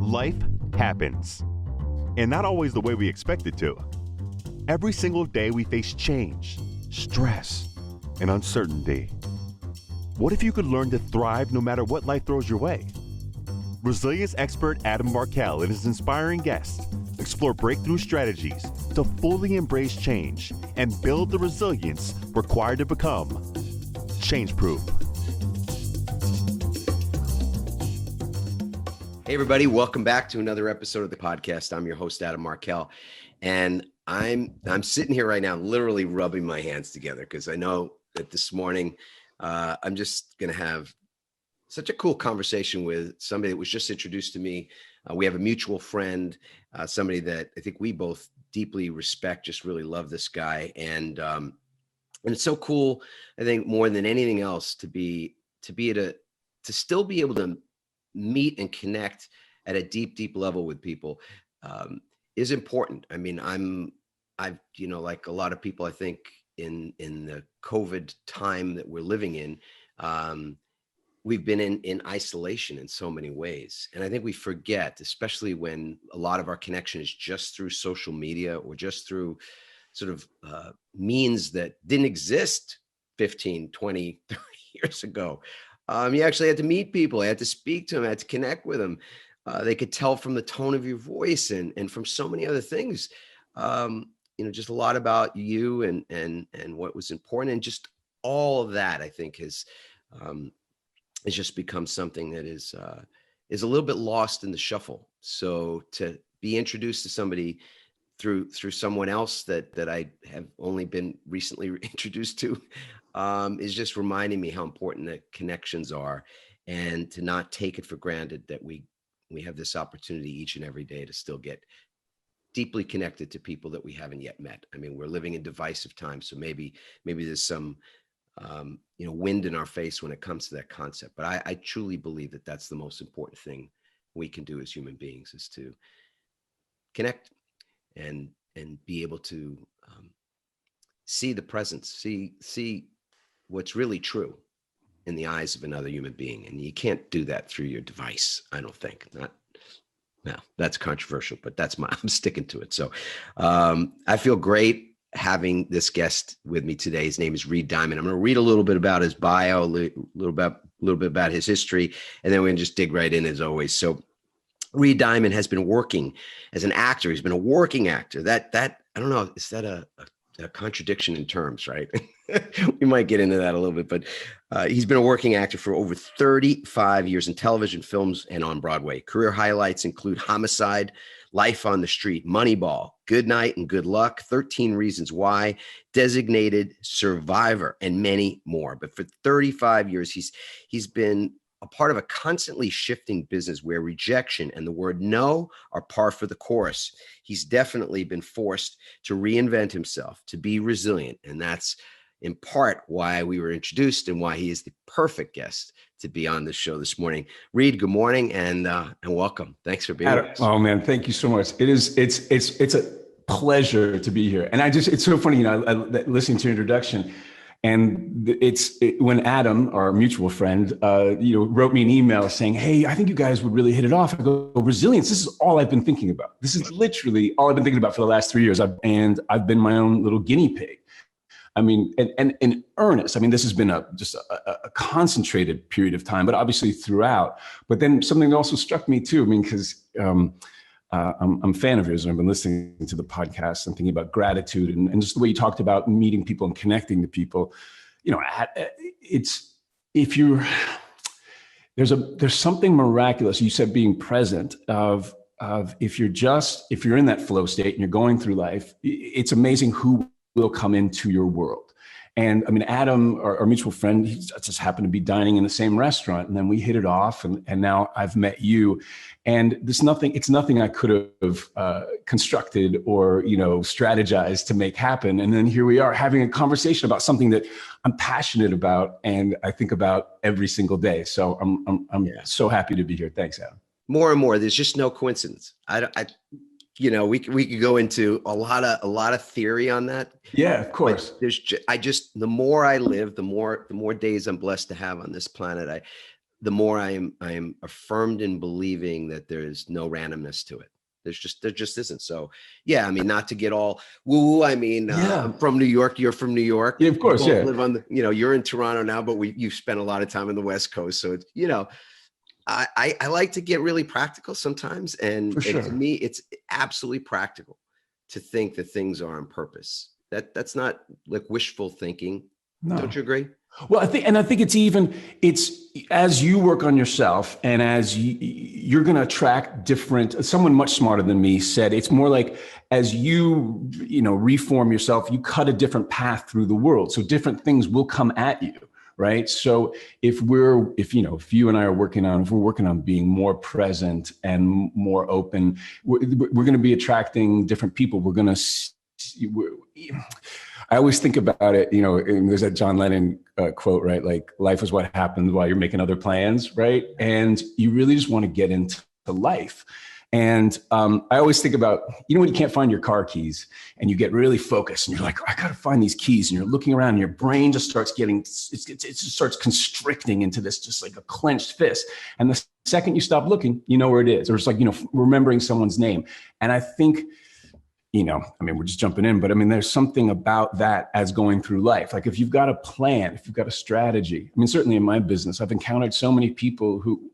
Life happens, and not always the way we expect it to. Every single day we face change, stress, and uncertainty. What if you could learn to thrive no matter what life throws your way? Resilience expert Adam Markel and his inspiring guests explore breakthrough strategies to fully embrace change and build the resilience required to become change-proof. Hey everybody, welcome back to another episode of the podcast. I'm your host, Adam Markel, and I'm sitting here right now literally rubbing my hands together because I know that this morning I'm just going to have such a cool conversation with somebody that was just introduced to me. We have a mutual friend, somebody that I think we both deeply respect, just really love this guy. And it's so cool, I think, more than anything else, to still be able to meet and connect at a deep level with people is important. I mean, I've like a lot of people, I think in the COVID time that we're living in, we've been in isolation in so many ways. And I think we forget, especially when a lot of our connection is just through social media or just through sort of means that didn't exist 15, 20, 30 years ago. You actually had to meet people, I had to speak to them, I had to connect with them. They could tell from the tone of your voice and from so many other things, just a lot about you and what was important. And just all of that, I think, has just become something that is a little bit lost in the shuffle. So to be introduced to somebody through someone else that I have only been recently introduced to is just reminding me how important the connections are, and to not take it for granted that we have this opportunity each and every day to still get deeply connected to people that we haven't yet met. I mean, we're living in divisive times, so maybe there's some wind in our face when it comes to that concept. But I truly believe that that's the most important thing we can do as human beings, is to connect and be able to see the presence, see what's really true in the eyes of another human being. And you can't do that through your device, I don't think. No, that's controversial, but I'm sticking to it. So I feel great having this guest with me today. His name is Reed Diamond. I'm going to read a little bit about his bio, a little bit about his history, and then we're going to just dig right in as always. So Reed Diamond has been working as an actor. He's been a working actor. That I don't know, is that a contradiction in terms, right? We might get into that a little bit, but he's been a working actor for over 35 years in television, films, and on Broadway. Career highlights include Homicide, Life on the Street, Moneyball, Good Night and Good Luck, 13 Reasons Why, Designated Survivor, and many more. But for 35 years, he's been a part of a constantly shifting business where rejection and the word no are par for the course. He's definitely been forced to reinvent himself, to be resilient. And that's in part why we were introduced and why he is the perfect guest to be on this show this morning. Reed, good morning and welcome. Thanks for being with us. Oh man, thank you so much. It's a pleasure to be here. And it's so funny, listening to your introduction. And when Adam, our mutual friend, wrote me an email saying, "Hey, I think you guys would really hit it off." I go, "Resilience. This is all I've been thinking about. This is literally all I've been thinking about for the last 3 years. I've been my own little guinea pig. I mean, and in earnest. I mean, this has been just a concentrated period of time, but obviously throughout. But then something also struck me too. I mean, because I'm a fan of yours, and I've been listening to the podcast and thinking about gratitude and just the way you talked about meeting people and connecting to people. There's something miraculous. You said being present of if you're in that flow state and you're going through life, it's amazing who will come into your world. And I mean, Adam, our mutual friend, he just happened to be dining in the same restaurant, and then we hit it off, and now I've met you, and it's nothing I could have constructed or strategized to make happen. And then here we are having a conversation about something that I'm passionate about and I think about every single day. So I'm so happy to be here. Thanks, Adam. More and more, there's just no coincidence. We could go into a lot of theory on that. Yeah, of course. The more I live, the more days I'm blessed to have on this planet. the more I am affirmed in believing that there is no randomness to it. There just isn't. So yeah, I mean, not to get all woo. I mean, I'm from New York. You're from New York. Yeah, of course. We both Yeah. live on the, you're in Toronto now, but you've spent a lot of time on the West Coast. So it's, I like to get really practical sometimes. And to me, it's absolutely practical to think that things are on purpose. That's not like wishful thinking. No. Don't you agree? Well, I think it's as you work on yourself and as you're going to attract someone much smarter than me said, it's more like as you reform yourself, you cut a different path through the world. So different things will come at you. Right. So if you and I are working on being more present and more open, we're going to be attracting different people. I always think about it, and there's that John Lennon quote, right? Like, life is what happens while you're making other plans, right? And you really just want to get into life. And I always think about, when you can't find your car keys and you get really focused and you're like, I got to find these keys. And you're looking around and your brain just starts it just starts constricting into this, just like a clenched fist. And the second you stop looking, you know where it is. Or it's like, remembering someone's name. And I think, we're just jumping in, but there's something about that as going through life. Like if you've got a plan, if you've got a strategy, certainly in my business, I've encountered so many people who,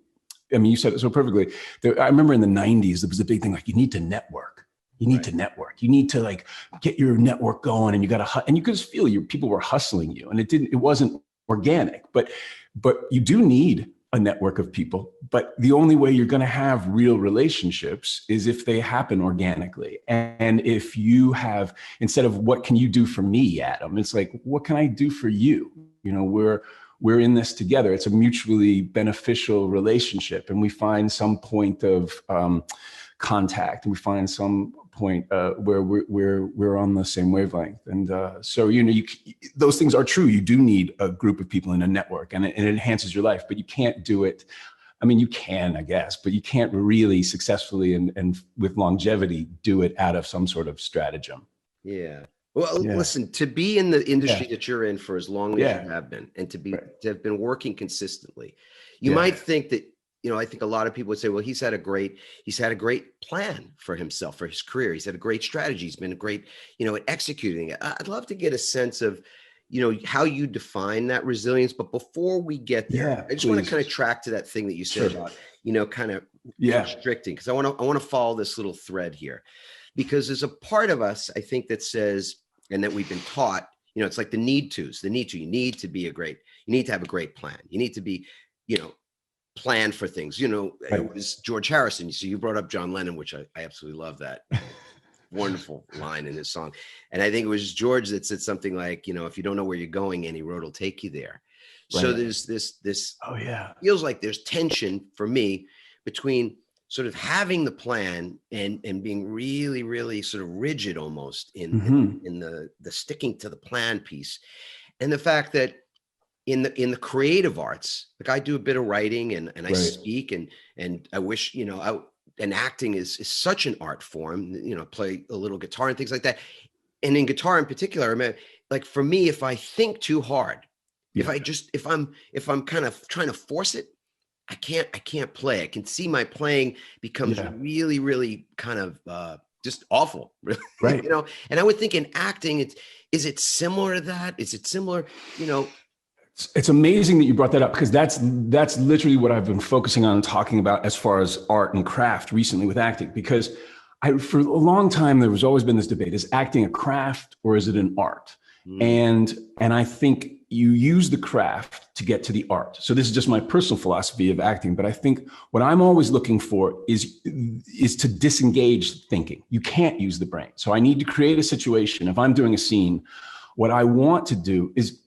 you said it so perfectly. I remember in the 90s, there was a big thing, like you need to network. You need to network. You need to like get your network going, and you could just feel people were hustling you, and it wasn't organic, but you do need a network of people. But the only way you're going to have real relationships is if they happen organically. And if you have, instead of what can you do for me, Adam, it's like, what can I do for you? We're in this together. It's a mutually beneficial relationship. And we find some point of contact, and we find some point where we're on the same wavelength. And so, those things are true. You do need a group of people in a network, and it enhances your life, but you can't do it. You can, I guess, but you can't really successfully and with longevity do it out of some sort of stratagem. Yeah. Well, listen, to be in the industry that you're in for as long as you have been, and to have been working consistently, you might think that, I think a lot of people would say, well, he's had a great plan for himself, for his career. He's had a great strategy. He's been great, at executing it. I'd love to get a sense of, how you define that resilience. But before we get there, I just want to kind of track to that thing that you said about, kind of restricting, because I want to follow this little thread here, because there's a part of us, I think, that says, and that we've been taught, it's like the need tos, you need to have a great plan. You need to be, plan for things, It was George Harrison. So you brought up John Lennon, which I absolutely love that wonderful line in his song. And I think it was George that said something like, if you don't know where you're going, any road will take you there. Right. So there's this, feels like there's tension for me between sort of having the plan and being really, really sort of rigid almost in the sticking to the plan piece. And the fact that in the creative arts, like I do a bit of writing and I speak and I wish, and acting is such an art form, play a little guitar and things like that. And in guitar in particular, like for me, if I think too hard, if I'm kind of trying to force it, I can't play. I can see my playing becomes really, really kind of just awful, really. Right. And I would think in acting, is it similar to that? Is it similar, It's amazing that you brought that up, because that's literally what I've been focusing on and talking about as far as art and craft recently with acting, because for a long time, there was always been this debate, is acting a craft or is it an art? And I think you use the craft to get to the art. So this is just my personal philosophy of acting, but I think what I'm always looking for is to disengage thinking. You can't use the brain. So I need to create a situation. If I'm doing a scene, what I want to do is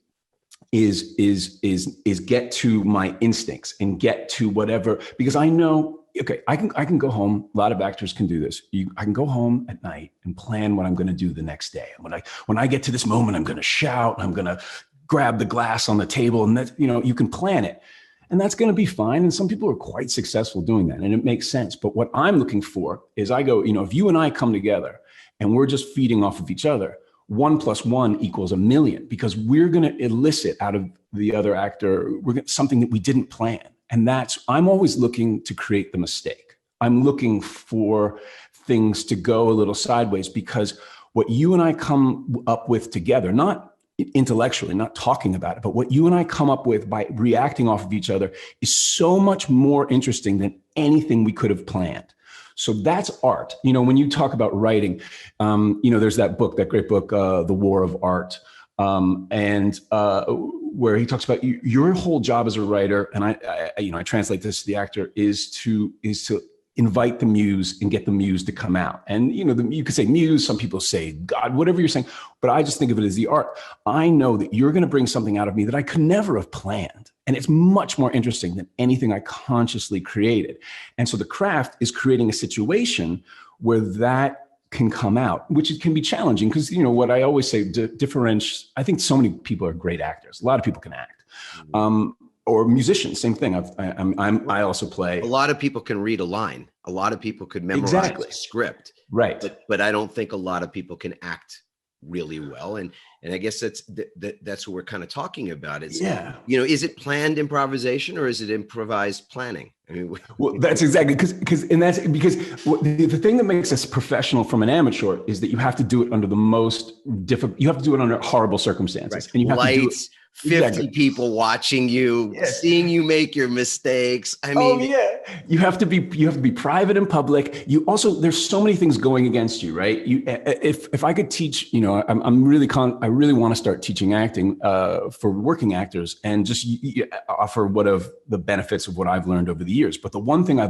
get to my instincts and get to whatever, because I know, okay, I can go home. A lot of actors can do this. I can go home at night and plan what I'm going to do the next day. When I get to this moment, I'm going to shout and I'm going to grab the glass on the table, and that, you can plan it, and that's going to be fine. And some people are quite successful doing that, and it makes sense. But what I'm looking for is if you and I come together and we're just feeding off of each other, 1 + 1 = 1,000,000, because we're going to elicit out of the other actor something that we didn't plan. And I'm always looking to create the mistake. I'm looking for things to go a little sideways, because what you and I come up with together, not intellectually, not talking about it, but what you and I come up with by reacting off of each other is so much more interesting than anything we could have planned. So that's art. When you talk about writing, there's that book, that great book, The War of Art, where he talks about your whole job as a writer, and I translate this to the actor, is to invite the muse and get the muse to come out. And you could say muse, some people say God, whatever you're saying, but I just think of it as the art. I know that you're going to bring something out of me that I could never have planned, and it's much more interesting than anything I consciously created. And so the craft is creating a situation where that can come out, which it can be challenging, because what I always say, differentiate. I think so many people are great actors. A lot of people can act, or musicians. Same thing. I also play. A lot of people can read a line. A lot of people could memorize a script. Right. But I don't think a lot of people can act really well. And I guess that's what we're kind of talking about. Is it planned improvisation or is it improvised planning? I mean, well, that's exactly because the thing that makes us professional from an amateur is that you have to do it under the most difficult. You have to do it under horrible circumstances, right. And you have Lights, to do it. 50 people watching you, seeing you make your mistakes. I mean, you have to be private and public. You also, there's so many things going against you, right? If I could teach, I really want to start teaching acting for working actors, and just offer what of the benefits of what I've learned over the years. But the one thing I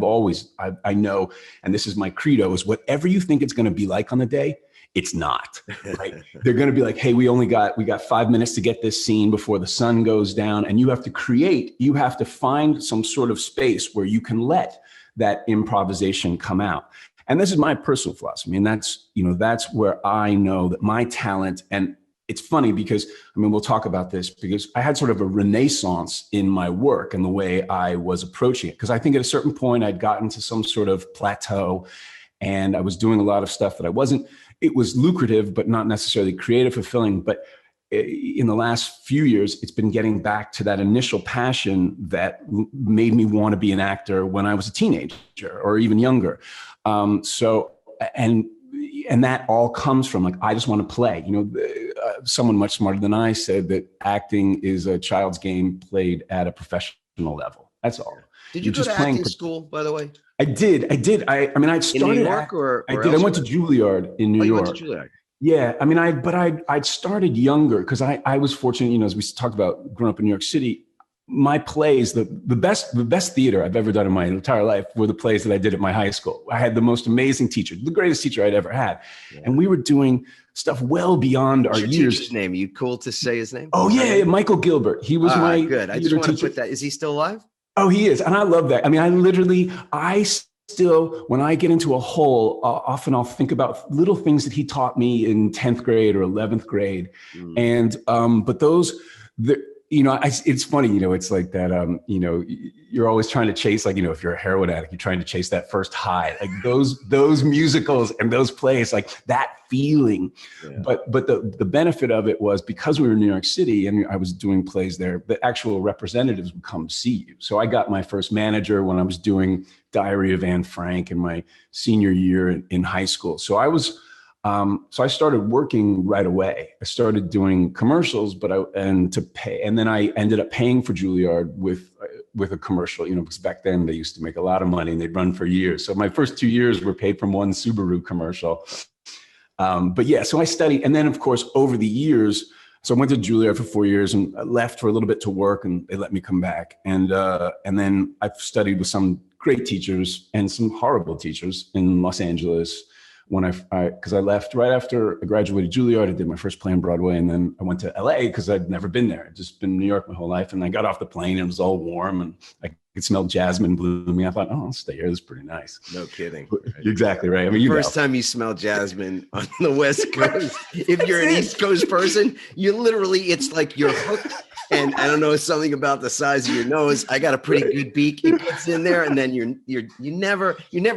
know, and this is my credo, is whatever you think it's going to be like on the day, it's not, right? They're going to be like, hey, we got 5 minutes to get this scene before the sun goes down. And you have to find some sort of space where you can let that improvisation come out. And this is my personal philosophy. And that's where I know that my talent, and it's funny because, we'll talk about this, because I had sort of a renaissance in my work and the way I was approaching it. Because I think at a certain point I'd gotten to some sort of plateau, and I was doing a lot of stuff that it was lucrative, but not necessarily creative, fulfilling. But in the last few years, it's been getting back to that initial passion that made me want to be an actor when I was a teenager or even younger. And that all comes from I just want to play. Someone much smarter than I said that acting is a child's game played at a professional level. That's all. Did you go to acting school, by the way? I did. I started in New York or I did. I went to Juilliard in New York. You went to Juilliard. Yeah. I'd started younger because I was fortunate, as we talked about growing up in New York City, my plays, the best theater I've ever done in my entire life were the plays that I did at my high school. I had the most amazing teacher, the greatest teacher I'd ever had. Yeah. And we were doing stuff well beyond our years. Teacher's name? You cool to say his name? Oh yeah. Michael Gilbert. He was my good. I just want to put that. Is he still alive? Oh, he is. And I love that. I still, when I get into a hole, often I'll think about little things that he taught me in 10th grade or 11th grade. And, but it's funny, it's like that, you're always trying to chase, if you're a heroin addict, you're trying to chase that first high, like those musicals and those plays, like that feeling. Yeah. But the benefit of it was because we were in New York City and I was doing plays there, the actual representatives would come see you. So I got my first manager when I was doing Diary of Anne Frank in my senior year in high school. So I started working right away. I started doing commercials, and then I ended up paying for Juilliard with a commercial, because back then they used to make a lot of money and they'd run for years. So my first 2 years were paid from one Subaru commercial. So I studied. And then of course, over the years, so I went to Juilliard for 4 years and I left for a little bit to work and they let me come back. And then I've studied with some great teachers and some horrible teachers in Los Angeles. Because I left right after I graduated Juilliard, I did my first play on Broadway, and then I went to LA because I'd never been there. I'd just been in New York my whole life, and I got off the plane and it was all warm, and I could smell jasmine blooming. I thought, oh, I'll stay here. This is pretty nice. No kidding. Exactly right. First time you smell jasmine on the West Coast, if you're an East Coast person, it's like you're hooked. And I don't know, something about the size of your nose. I got a pretty good beak. It gets in there, and then you're never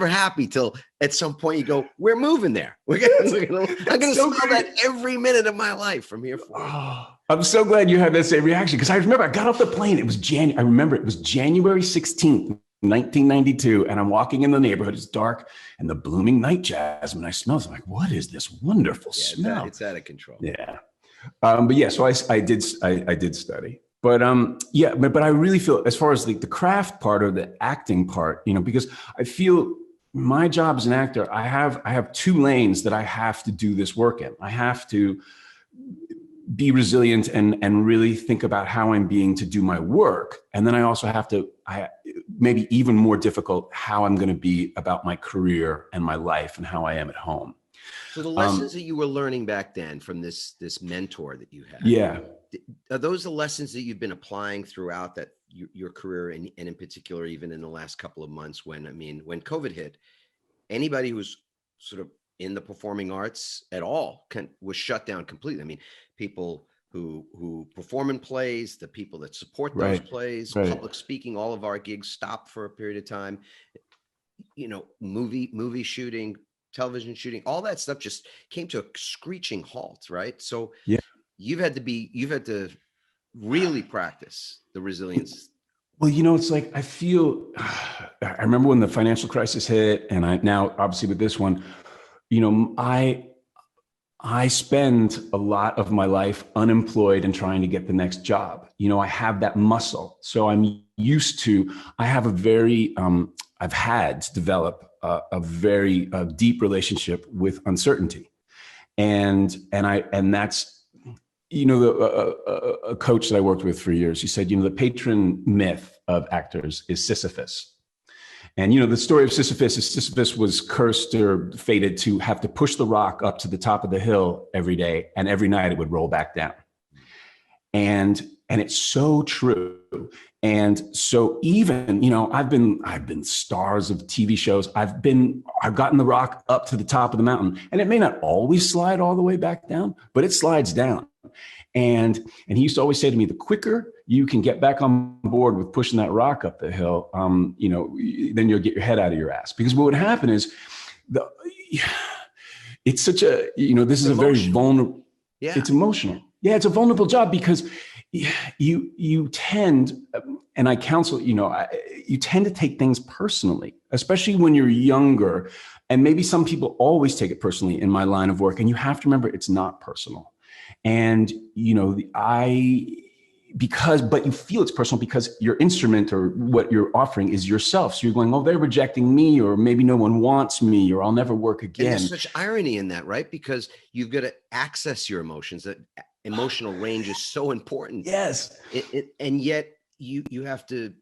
happy till at some point you go, we're moving there. I'm gonna smell that every minute of my life from here forward. I'm so glad you had that same reaction, because I remember I got off the plane. It was I remember it was January 16th, 1992, and I'm walking in the neighborhood. It's dark, and the blooming night jasmine I smell. I'm like, what is this wonderful smell? It's out of control. Yeah. But yeah, so I did study, but but I really feel, as far as like the craft part or the acting part, because I feel my job as an actor, I have two lanes that I have to do this work in. I have to be resilient and really think about how I'm being to do my work. And then I also have to, maybe even more difficult, how I'm going to be about my career and my life and how I am at home. So the lessons that you were learning back then from this mentor that you had, are those the lessons that you've been applying throughout your career, and in particular, even in the last couple of months when COVID hit, anybody who's sort of in the performing arts at all was shut down completely. I mean, people who perform in plays, the people that support those plays, public speaking, all of our gigs stopped for a period of time. Movie shooting, television shooting, all that stuff just came to a screeching halt, right? So you've had to really practice the resilience. Well, it's like, I feel, I remember when the financial crisis hit, and I now obviously with this one, I spend a lot of my life unemployed and trying to get the next job. I have that muscle. So I'm used to, I have I've had to develop a very deep relationship with uncertainty. And that's, a coach that I worked with for years, he said, the patron myth of actors is Sisyphus. And, the story of Sisyphus is Sisyphus was cursed or fated to have to push the rock up to the top of the hill every day, and every night it would roll back down. And it's so true. And so even, I've been stars of TV shows. I've gotten the rock up to the top of the mountain, and it may not always slide all the way back down, but it slides down. And he used to always say to me, the quicker you can get back on board with pushing that rock up the hill, then you'll get your head out of your ass. Because what would happen is it's such a, this is a very vulnerable, it's emotional. Yeah, it's a vulnerable job, because you tend, and I counsel, you tend to take things personally, especially when you're younger. And maybe some people always take it personally in my line of work. And you have to remember, it's not personal. And, but you feel it's personal because your instrument or what you're offering is yourself. So you're going, oh, they're rejecting me, or maybe no one wants me, or I'll never work again. And there's such irony in that, right? Because you've got to access your emotions. That emotional range is so important. Yes. And yet you have to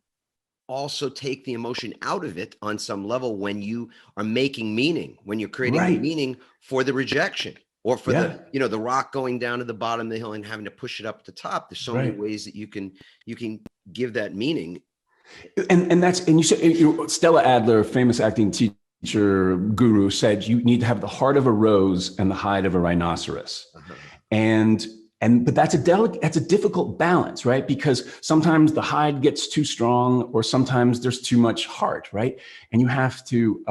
also take the emotion out of it on some level when you are making meaning, when you're creating meaning for the rejection. Or for the rock going down to the bottom of the hill and having to push it up the top. There's so many ways that you can give that meaning. And you said, Stella Adler, famous acting teacher guru, said you need to have the heart of a rose and the hide of a rhinoceros. Uh-huh. But that's a difficult balance, right? Because sometimes the hide gets too strong, or sometimes there's too much heart, right? And you have to.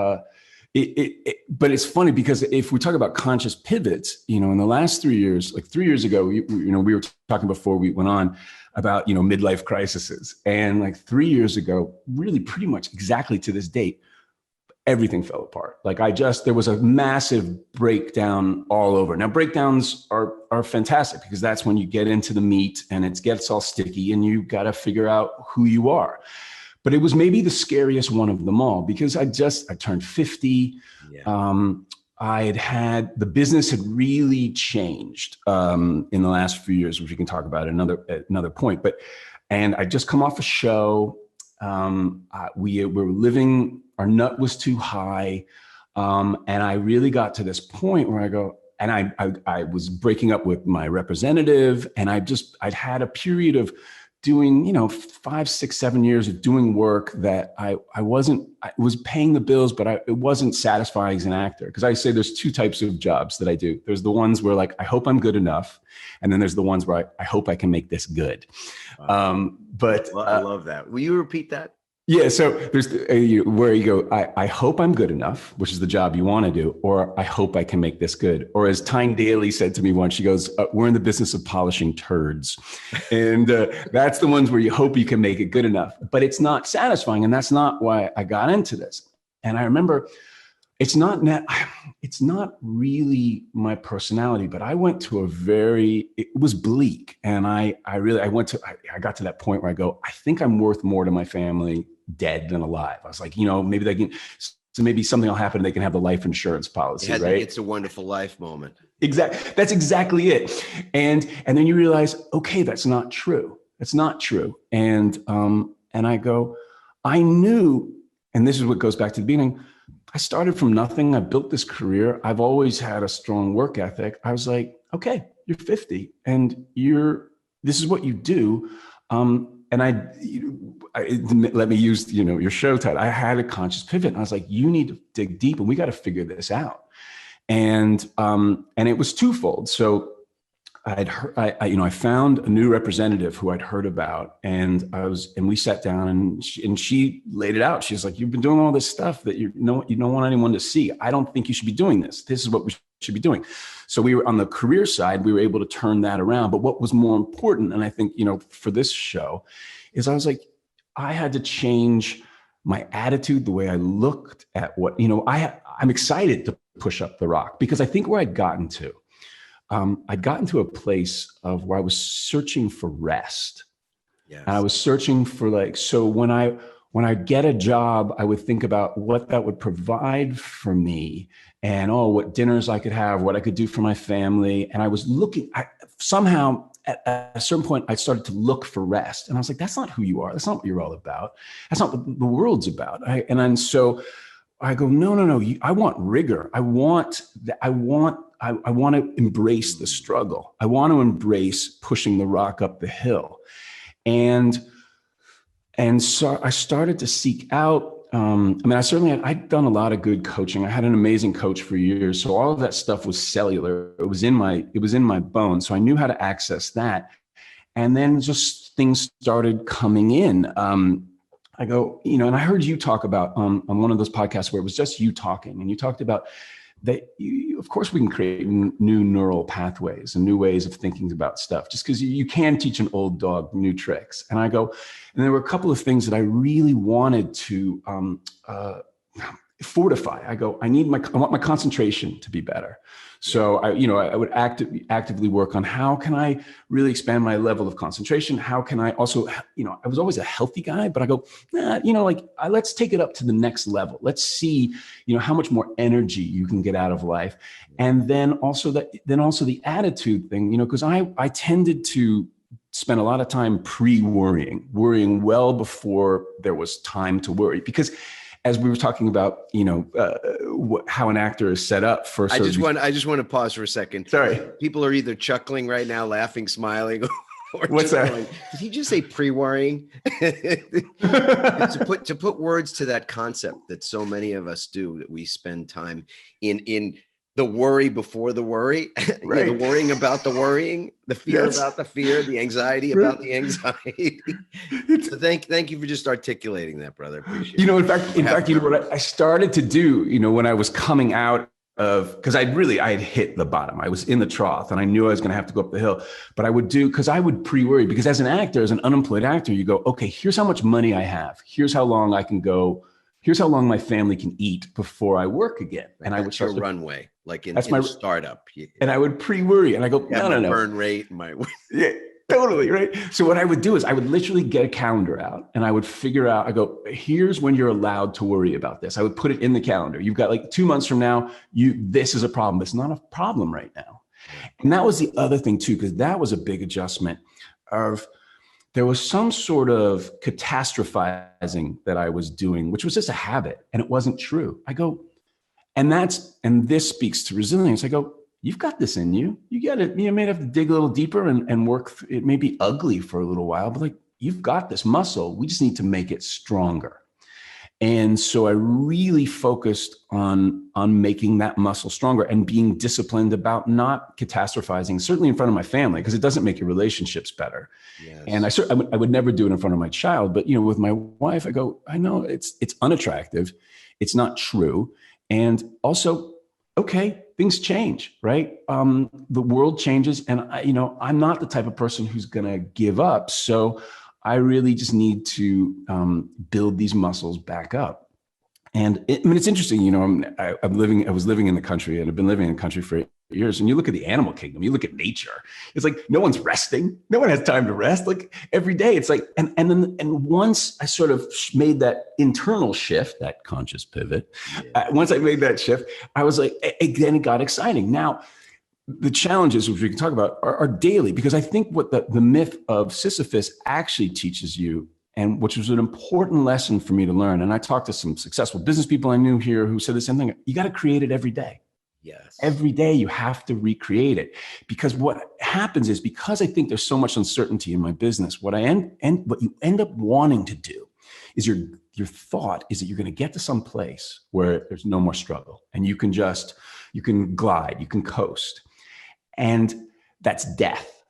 But it's funny, because if we talk about conscious pivots, in the last 3 years, like 3 years ago, we were talking before we went on about, midlife crises. And like 3 years ago, really pretty much exactly to this date, everything fell apart. Like there was a massive breakdown all over. Now, breakdowns are fantastic, because that's when you get into the meat and it gets all sticky and you got to figure out who you are. But it was maybe the scariest one of them all, because I turned 50. Yeah. The business had really changed in the last few years, which we can talk about at another point. And I just come off a show. We were living, our nut was too high. And I really got to this point where I go, and I was breaking up with my representative, and I'd had a period of doing, 5, 6, 7 years of doing work that I was paying the bills, but it wasn't satisfying as an actor. Because I say there's two types of jobs that I do. There's the ones where I hope I'm good enough. And then there's the ones where I hope I can make this good. Wow. I love that. Will you repeat that? Yeah, so there's where you go, I hope I'm good enough, which is the job you want to do, or I hope I can make this good. Or as Tyne Daly said to me once, she goes, we're in the business of polishing turds. And that's the ones where you hope you can make it good enough, but it's not satisfying. And that's not why I got into this. And I remember it's not really my personality, but I went to it was bleak. And I got to that point where I go, I think I'm worth more to my family dead than alive. I was like, maybe something will happen and they can have the life insurance policy, right? It's a wonderful life moment. Exactly. That's exactly it. And then you realize, okay, that's not true. That's not true. And I go, I knew, and this is what goes back to the beginning, I started from nothing. I built this career. I've always had a strong work ethic. I was like, okay, you're 50 and this is what you do. And I let me use, your show title. I had a conscious pivot and I was like, you need to dig deep and we got to figure this out. And it was twofold. So I found a new representative who I'd heard about, and we sat down and she laid it out. She's like, you've been doing all this stuff that you don't want anyone to see. I don't think you should be doing this. This is what we should be doing. So we were on the career side, we were able to turn that around. But what was more important, and I think, for this show, is I was like, I had to change my attitude, the way I looked at what, I'm excited to push up the rock, because I think where I'd gotten to a place of where I was searching for rest. Yes. And I was searching for so when I get a job, I would think about what that would provide for me and, what dinners I could have, what I could do for my family. And I was looking, somehow at a certain point, I started to look for rest. And I was like, that's not who you are. That's not what you're all about. That's not what the world's about. So I go, no. I want rigor. I want to embrace the struggle. I want to embrace pushing the rock up the hill. And so I started to seek out, I'd done a lot of good coaching. I had an amazing coach for years. So all of that stuff was cellular. It was in my bones. So I knew how to access that. And then just things started coming in. I go, and I heard you talk about on one of those podcasts where it was just you talking, and you talked about that, of course, we can create new neural pathways and new ways of thinking about stuff, just because you can teach an old dog new tricks. And I go, and there were a couple of things that I really wanted to fortify. I go, I want my concentration to be better. So I would actively work on how can I really expand my level of concentration? How can I also, I was always a healthy guy, but I go, let's take it up to the next level. Let's see, how much more energy you can get out of life. And then also the attitude thing, because I tended to spend a lot of time worrying well before there was time to worry, because as we were talking about, how an actor is set up for. I just want to pause for a second. Sorry. People are either chuckling right now, laughing, smiling, or what's that? Going, did he just say pre-worrying? to put words to that concept that so many of us do, that we spend time in the worry before the worry, right. The worrying about the worrying, the fear about the fear, the anxiety about the anxiety. So thank you for just articulating that, brother. Appreciate it. In fact, what I started to do, when I was coming out of, because I had hit the bottom. I was in the trough and I knew I was going to have to go up the hill, but I would pre-worry, because as an actor, as an unemployed actor, you go, okay, here's how much money I have. Here's how long I can go. Here's how long my family can eat before I work again. And I would start runway, like in a startup. And I would pre-worry, and I go, no. Burn rate, yeah, totally right. So what I would do is I would literally get a calendar out, and I would figure out. I go, here's when you're allowed to worry about this. I would put it in the calendar. You've got 2 months from now. This is a problem. It's not a problem right now. And that was the other thing too, because that was a big adjustment of. There was some sort of catastrophizing that I was doing, which was just a habit, and it wasn't true. I go, and this speaks to resilience. I go, you've got this in you. You got it. You may have to dig a little deeper and work. It may be ugly for a little while, but you've got this muscle. We just need to make it stronger. And so I really focused on making that muscle stronger and being disciplined about not catastrophizing, certainly in front of my family, because it doesn't make your relationships better. Yes. And I would never do it in front of my child, but with my wife, I go, I know it's unattractive, it's not true, and also, okay, things change, right? The world changes, and I'm not the type of person who's going to give up. So I really just need to build these muscles back up. And it's interesting, I was living in the country, and I've been living in the country for 8 years. And you look at the animal kingdom, you look at nature, it's like no one's resting. No one has time to rest. Like every day, it's like, and once I sort of made that internal shift, that conscious pivot, once I made that shift, I was like, then it got exciting. Now, the challenges, which we can talk about, are daily, because I think what the myth of Sisyphus actually teaches you, and which was an important lesson for me to learn. And I talked to some successful business people I knew here who said the same thing. You got to create it every day. Yes. Every day you have to recreate it, because what happens is, because I think there's so much uncertainty in my business, what you end up wanting to do is your thought is that you're going to get to some place where there's no more struggle, and you can glide, you can coast. And that's death.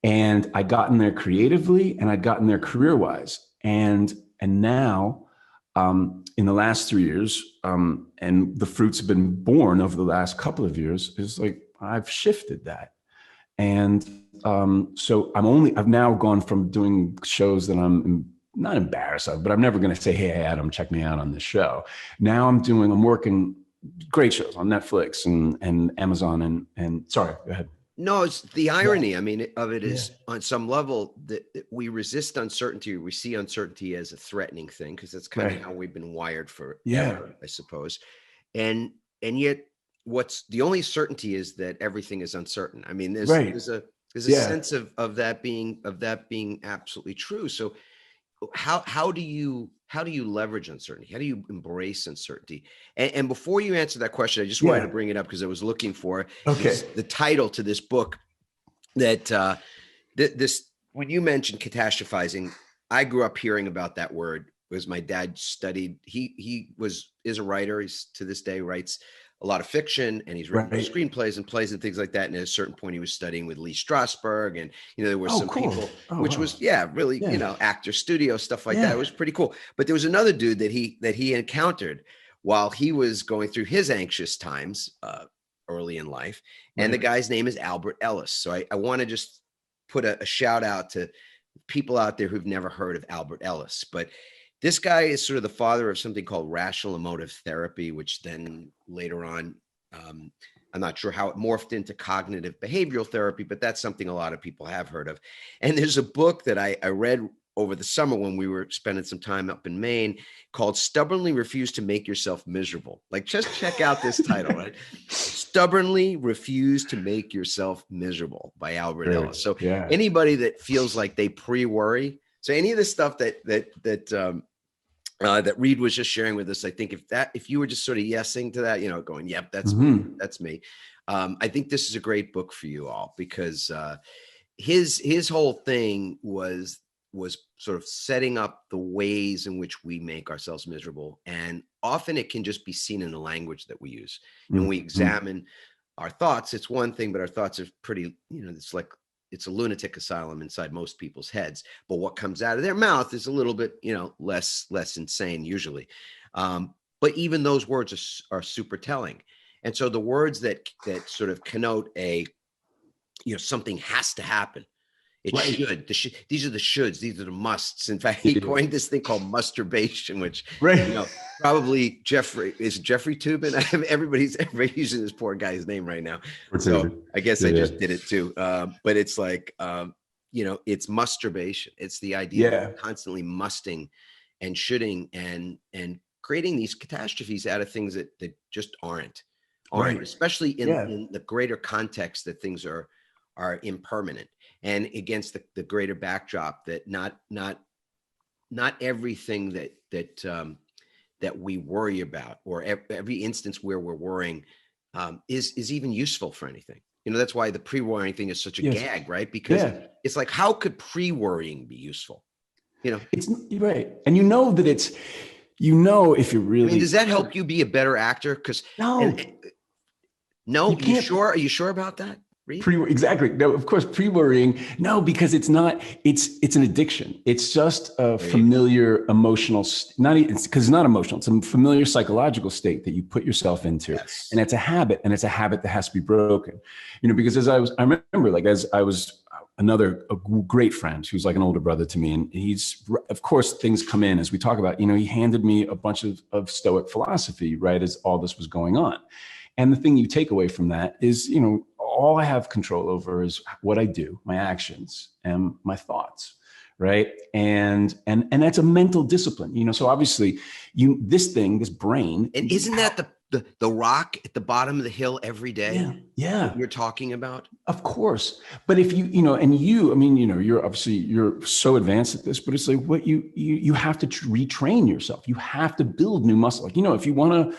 And I'd gotten there creatively, and I'd gotten there career-wise. And now, in the last 3 years, and the fruits have been born over the last couple of years, is like I've shifted that. And so I've now gone from doing shows that I'm not embarrassed of, but I'm never going to say, hey, Adam, check me out on this show. Now I'm working great shows on Netflix and Amazon and sorry, go ahead. No, it's the irony. I mean, of it is on some level that we resist uncertainty. We see uncertainty as a threatening thing, because that's kind of how we've been wired for, I suppose. And yet, what's the only certainty is that everything is uncertain. I mean, there's a sense of that being absolutely true. So how do you leverage uncertainty? How do you embrace uncertainty? And before you answer that question, I just wanted to bring it up because I was looking for the title to this book that this, when you mentioned catastrophizing, I grew up hearing about that word because my dad studied, he is a writer. He's to this day writes a lot of fiction, and he's written screenplays and plays and things like that. And at a certain point, he was studying with Lee Strasberg, and there were some people, which was really actor studio stuff like that. It was pretty cool. But there was another dude that he encountered while he was going through his anxious times early in life, and the guy's name is Albert Ellis. So I want to just put a shout out to people out there who've never heard of Albert Ellis, but this guy is sort of the father of something called rational emotive therapy, which then later on, I'm not sure how it morphed into cognitive behavioral therapy, but that's something a lot of people have heard of. And there's a book that I read over the summer when we were spending some time up in Maine called Stubbornly Refuse to Make Yourself Miserable. Like, just check out this title, right? Stubbornly Refuse to Make Yourself Miserable by Albert Ellis. So anybody that feels like they pre-worry, so any of the stuff that Reed was just sharing with us, I think if you were just sort of yesing to that, going, yep, that's me. I think this is a great book for you all, because his whole thing was sort of setting up the ways in which we make ourselves miserable. And often it can just be seen in the language that we use. And we examine our thoughts. It's one thing, but our thoughts are pretty, it's a lunatic asylum inside most people's heads, but what comes out of their mouth is a little bit, less insane usually. But even those words are super telling. And so the words that sort of connote something has to happen. It should. These are the shoulds. These are the musts. In fact, he coined this thing called masturbation, which probably Jeffrey Toobin. Everybody's using this poor guy's name right now. So I guess I just did it too. But it's like it's masturbation. It's the idea of constantly musting and shoulding and creating these catastrophes out of things that just aren't. Especially in the greater context that things are impermanent, and against the greater backdrop that not everything that we worry about, or every instance where we're worrying is even useful for anything. That's why the pre-worrying thing is such a gag, right? Because it's like, how could pre-worrying be useful? It's right. And that if you're really. I mean, does that help you be a better actor? Because No. No, you sure? Are you sure about that? Exactly. No, of course, pre-worrying. No, because it's not. It's an addiction. It's just a familiar emotional. Because it's not emotional. It's a familiar psychological state that you put yourself into, and it's a habit, and it's a habit that has to be broken. Because I remember, as I was a great friend who's like an older brother to me, and he's, of course, things come in as we talk about. He handed me a bunch of Stoic philosophy right as all this was going on. And the thing you take away from that is, all I have control over is what I do, my actions and my thoughts, right? And that's a mental discipline, So obviously, this brain. And isn't that the rock at the bottom of the hill every day? Yeah. You're talking about? Of course. But if you're so advanced at this, but it's like what you have to retrain yourself. You have to build new muscle. If you want to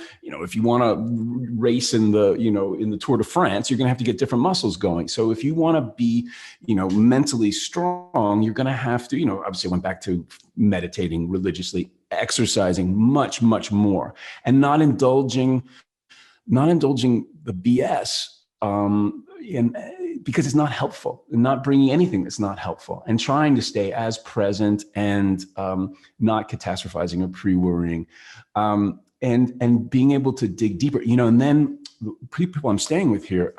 race in the Tour de France, you're going to have to get different muscles going. So if you want to be, mentally strong, you're going to have to, obviously I went back to meditating religiously, exercising much, much more, and not indulging the BS, because it's not helpful, and not bringing anything that's not helpful, and trying to stay as present and not catastrophizing or pre-worrying, and being able to dig deeper, and then people I'm staying with here,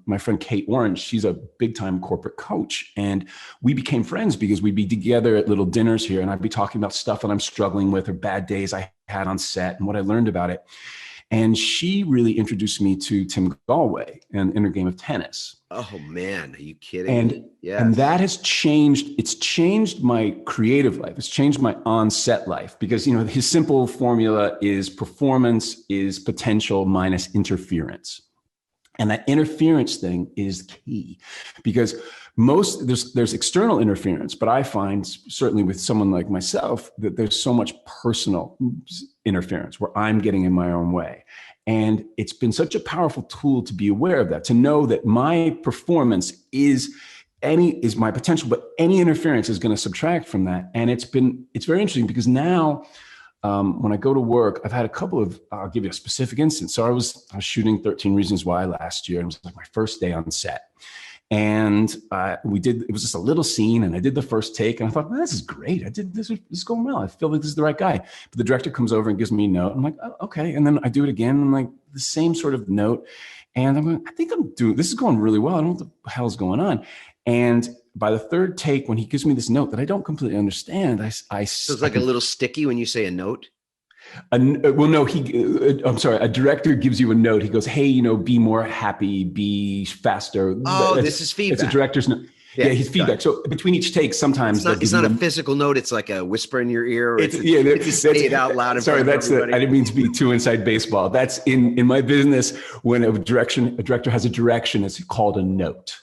my friend Kate Warren, she's a big time corporate coach, and we became friends because we'd be together at little dinners here, and I'd be talking about stuff that I'm struggling with or bad days I had on set and what I learned about it. And she really introduced me to Tim Galway and Inner Game of Tennis. Oh man, are you kidding me? Yes. And that has changed. It's changed my creative life. It's changed my on-set life because, his simple formula is performance is potential minus interference. And that interference thing is key because there's external interference, but I find certainly with someone like myself that there's so much personal interference where I'm getting in my own way. And it's been such a powerful tool to be aware of that, to know that my performance is my potential, but any interference is going to subtract from that. And it's very interesting because now, when I go to work, I've had I'll give you a specific instance. So I was shooting 13 Reasons Why last year. And it was like my first day on set. And it was just a little scene, and I did the first take, and I thought, this is great. This is going well. I feel like this is the right guy. But the director comes over and gives me a note. I'm like, oh, okay. And then I do it again. I'm like, the same sort of note. And I'm going, this is going really well. I don't know what the hell's going on. And by the third take, when he gives me this note that I don't completely understand, so it's like a little sticky when you say a note. I'm sorry. A director gives you a note. He goes, hey, be more happy, be faster. Oh, this is feedback. It's a director's note. Yeah, his feedback. So between each take, sometimes it's not a physical note. It's like a whisper in your ear. Or it's say it out loud. Sorry, I didn't mean to be too inside baseball. That's in my business. When a director has a direction, it's called a note.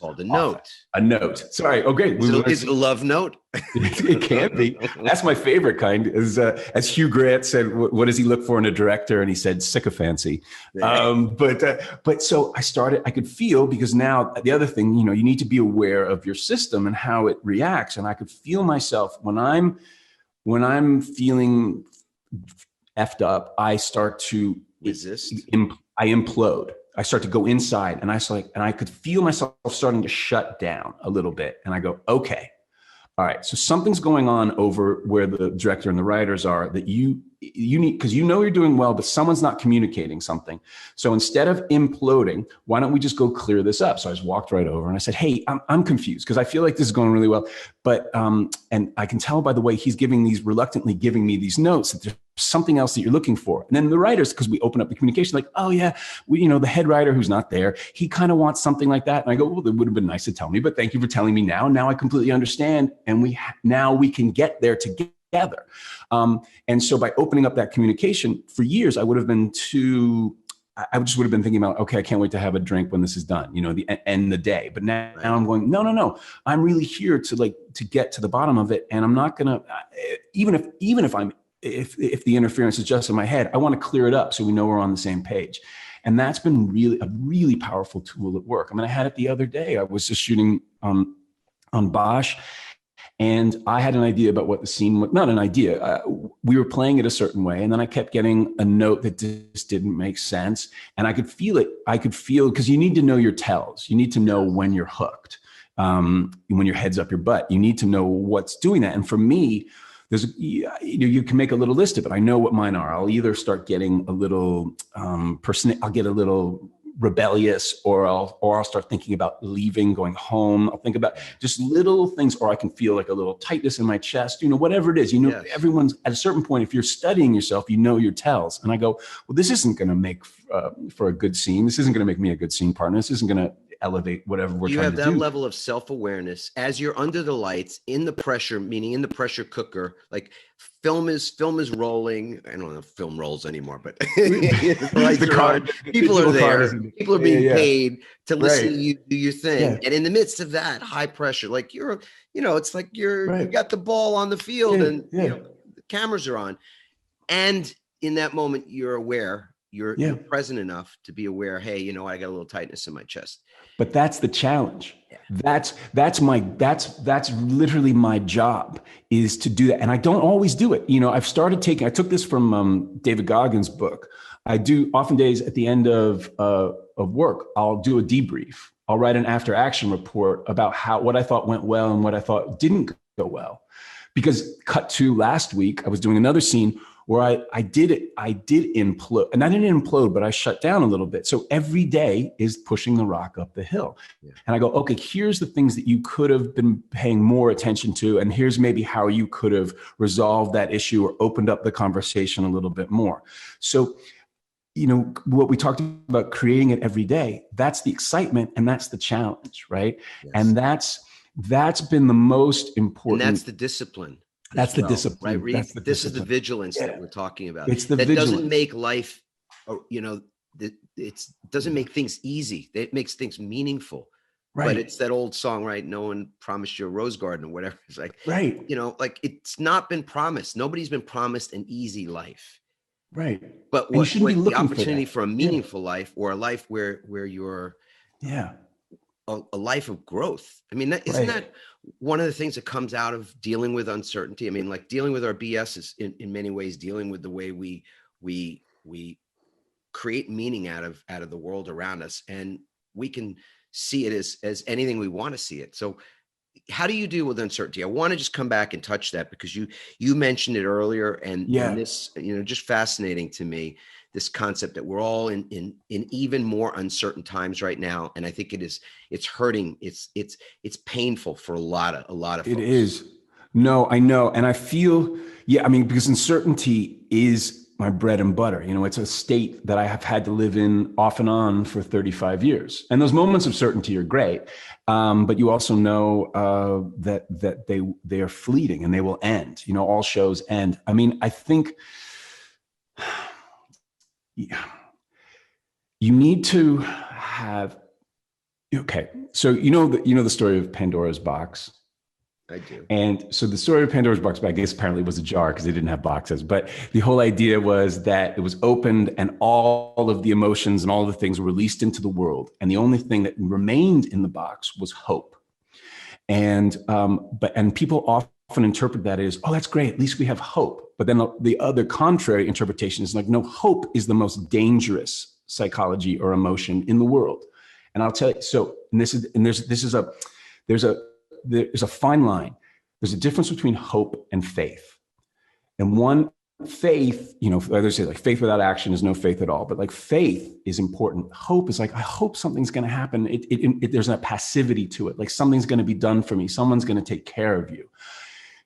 A note. Sorry. Okay. Is it a love note? It can't be. That's my favorite kind. As Hugh Grant said, what does he look for in a director? And he said sycophancy. But so I could feel, because now the other thing, you need to be aware of your system and how it reacts. And I could feel myself when I'm feeling effed up, I start to resist. I implode. I start to go inside, and I could feel myself starting to shut down a little bit. And I go, okay, all right. So something's going on over where the director and the writers are that you need, because you're doing well, but someone's not communicating something. So instead of imploding, why don't we just go clear this up? So I just walked right over and I said, hey, I'm confused because I feel like this is going really well, but and I can tell by the way he's reluctantly giving me these notes that there's something else that you're looking for. And then the writers, because we open up the communication, like, oh yeah, the head writer who's not there, he kind of wants something like that. And I go, well, it would have been nice to tell me, but thank you for telling me now. Now I completely understand. And now we can get there together. And so by opening up that communication, for years, I just would have been thinking about, okay, I can't wait to have a drink when this is done, end the day. But now I'm going, no, I'm really here to get to the bottom of it. And I'm not going to, even if the interference is just in my head, I want to clear it up so we know we're on the same page. And that's been a really powerful tool at work. I mean, I had it the other day. I was just shooting on Bosch, And I had an idea about what the scene was, not an idea. We were playing it a certain way. And then I kept getting a note that just didn't make sense. And I could feel it. Because you need to know your tells. You need to know when you're hooked, when your head's up your butt. You need to know what's doing that. And for me, you can make a little list of it. I know what mine are. I'll either start getting a little I'll get a little rebellious, or I'll start thinking about leaving, going home. I'll think about just little things, or I can feel like a little tightness in my chest, whatever it is. Everyone's at a certain point, if you're studying yourself, your tells. And I go, well, this isn't going to make for a good scene. This isn't going to make me a good scene partner. This isn't going to elevate whatever we're trying to do. You have that level of self-awareness as you're under the lights, in the pressure, meaning in the pressure cooker, like film is rolling. I don't know if film rolls anymore, but the car, people are there. People are being paid to listen to you do your thing. Yeah. And in the midst of that high pressure, like it's like you got the ball on the field and the cameras are on. And in that moment, you're aware, you're present enough to be aware, hey, I got a little tightness in my chest. But that's the challenge. Yeah. That's literally my job, is to do that. And I don't always do it. I took this from David Goggins' book. I do often days at the end of work, I'll do a debrief. I'll write an after action report about what I thought went well and what I thought didn't go well. Because cut to last week, I was doing another scene where I did implode, and I didn't implode, but I shut down a little bit. So every day is pushing the rock up the hill. Yeah. And I go, okay, here's the things that you could have been paying more attention to. And here's maybe how you could have resolved that issue or opened up the conversation a little bit more. So, what we talked about, creating it every day, that's the excitement and that's the challenge, right? Yes. And that's been the most important. And that's the discipline. That's the discipline. Right. This is the vigilance that we're talking about. It's the that vigilance. Doesn't make life, it doesn't make things easy. It makes things meaningful. Right. But it's that old song, right? No one promised you a rose garden or whatever. It's like, right. Like it's not been promised. Nobody's been promised an easy life. Right. But what the opportunity for a meaningful life, or a life where you're a life of growth. I mean, isn't that one of the things that comes out of dealing with uncertainty? I mean, like dealing with our BS is in many ways dealing with the way we create meaning out of the world around us, and we can see it as anything we want to see it. So how do you deal with uncertainty? I want to just come back and touch that, because you mentioned it earlier, and this, just fascinating to me, this concept that we're all in even more uncertain times right now. And I think it's hurting. It's painful for a lot of folks. It is. No, I know. And I feel, because uncertainty is my bread and butter. It's a state that I have had to live in off and on for 35 years. And those moments of certainty are great. But you also know that they are fleeting and they will end. All shows end. I mean, I think you need to have, so the story of Pandora's box. I do. And so the story of Pandora's box, I guess apparently was a jar because they didn't have boxes, but the whole idea was that it was opened and all of the emotions and all the things were released into the world. And the only thing that remained in the box was hope. And people often interpret that as, oh, that's great, at least we have hope. But then the other contrary interpretation is like, no, hope is the most dangerous psychology or emotion in the world. And I'll tell you, there's a fine line. There's a difference between hope and faith. And one, faith, others say like faith without action is no faith at all, but like faith is important. Hope is like, I hope something's going to happen. There's a passivity to it. Like something's going to be done for me. Someone's going to take care of you.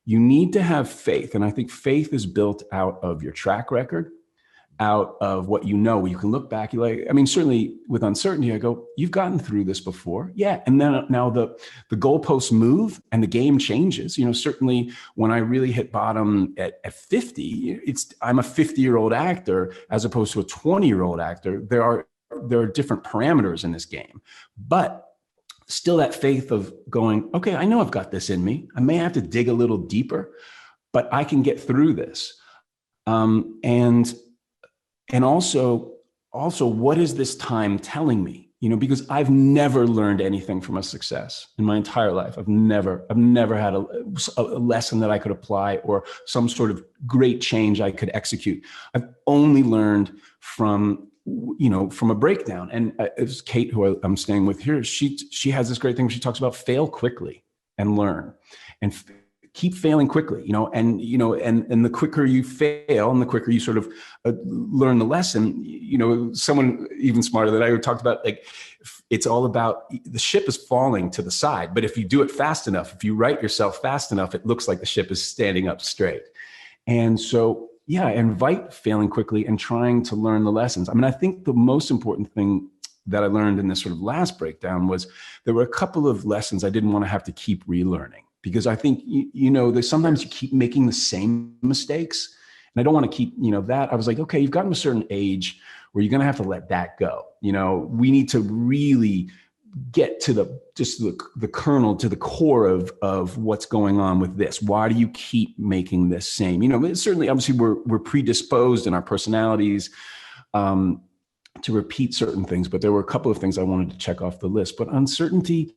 You need to have faith. And I think faith is built out of your track record, out of what you know. You can look back, certainly with uncertainty, I go, you've gotten through this before. Yeah. And then now the goalposts move and the game changes. Certainly when I really hit bottom at 50, I'm a 50-year-old actor as opposed to a 20-year-old actor. There are different parameters in this game, but still that faith of going, okay, I know I've got this in me. I may have to dig a little deeper, but I can get through this. And also, what is this time telling me? because I've never learned anything from a success in my entire life. I've never had a lesson that I could apply or some sort of great change I could execute. I've only learned from a breakdown. And it's Kate, who I'm staying with here. She has this great thing where she talks about fail quickly and learn, and keep failing quickly, and the quicker you fail and the quicker you sort of learn the lesson. Someone even smarter than I talked about, like, it's all about the ship is falling to the side, but if you do it fast enough, if you right yourself fast enough, it looks like the ship is standing up straight. And so, yeah, invite failing quickly and trying to learn the lessons. I mean, I think the most important thing that I learned in this sort of last breakdown was there were a couple of lessons I didn't want to have to keep relearning, because I think, there's sometimes you keep making the same mistakes, and I don't want to keep, that. I was like, okay, you've gotten to a certain age where you're going to have to let that go. We need to really get to the kernel, to the core of what's going on with this. Why do you keep making this same? Certainly, obviously, we're predisposed in our personalities to repeat certain things, but there were a couple of things I wanted to check off the list. But uncertainty,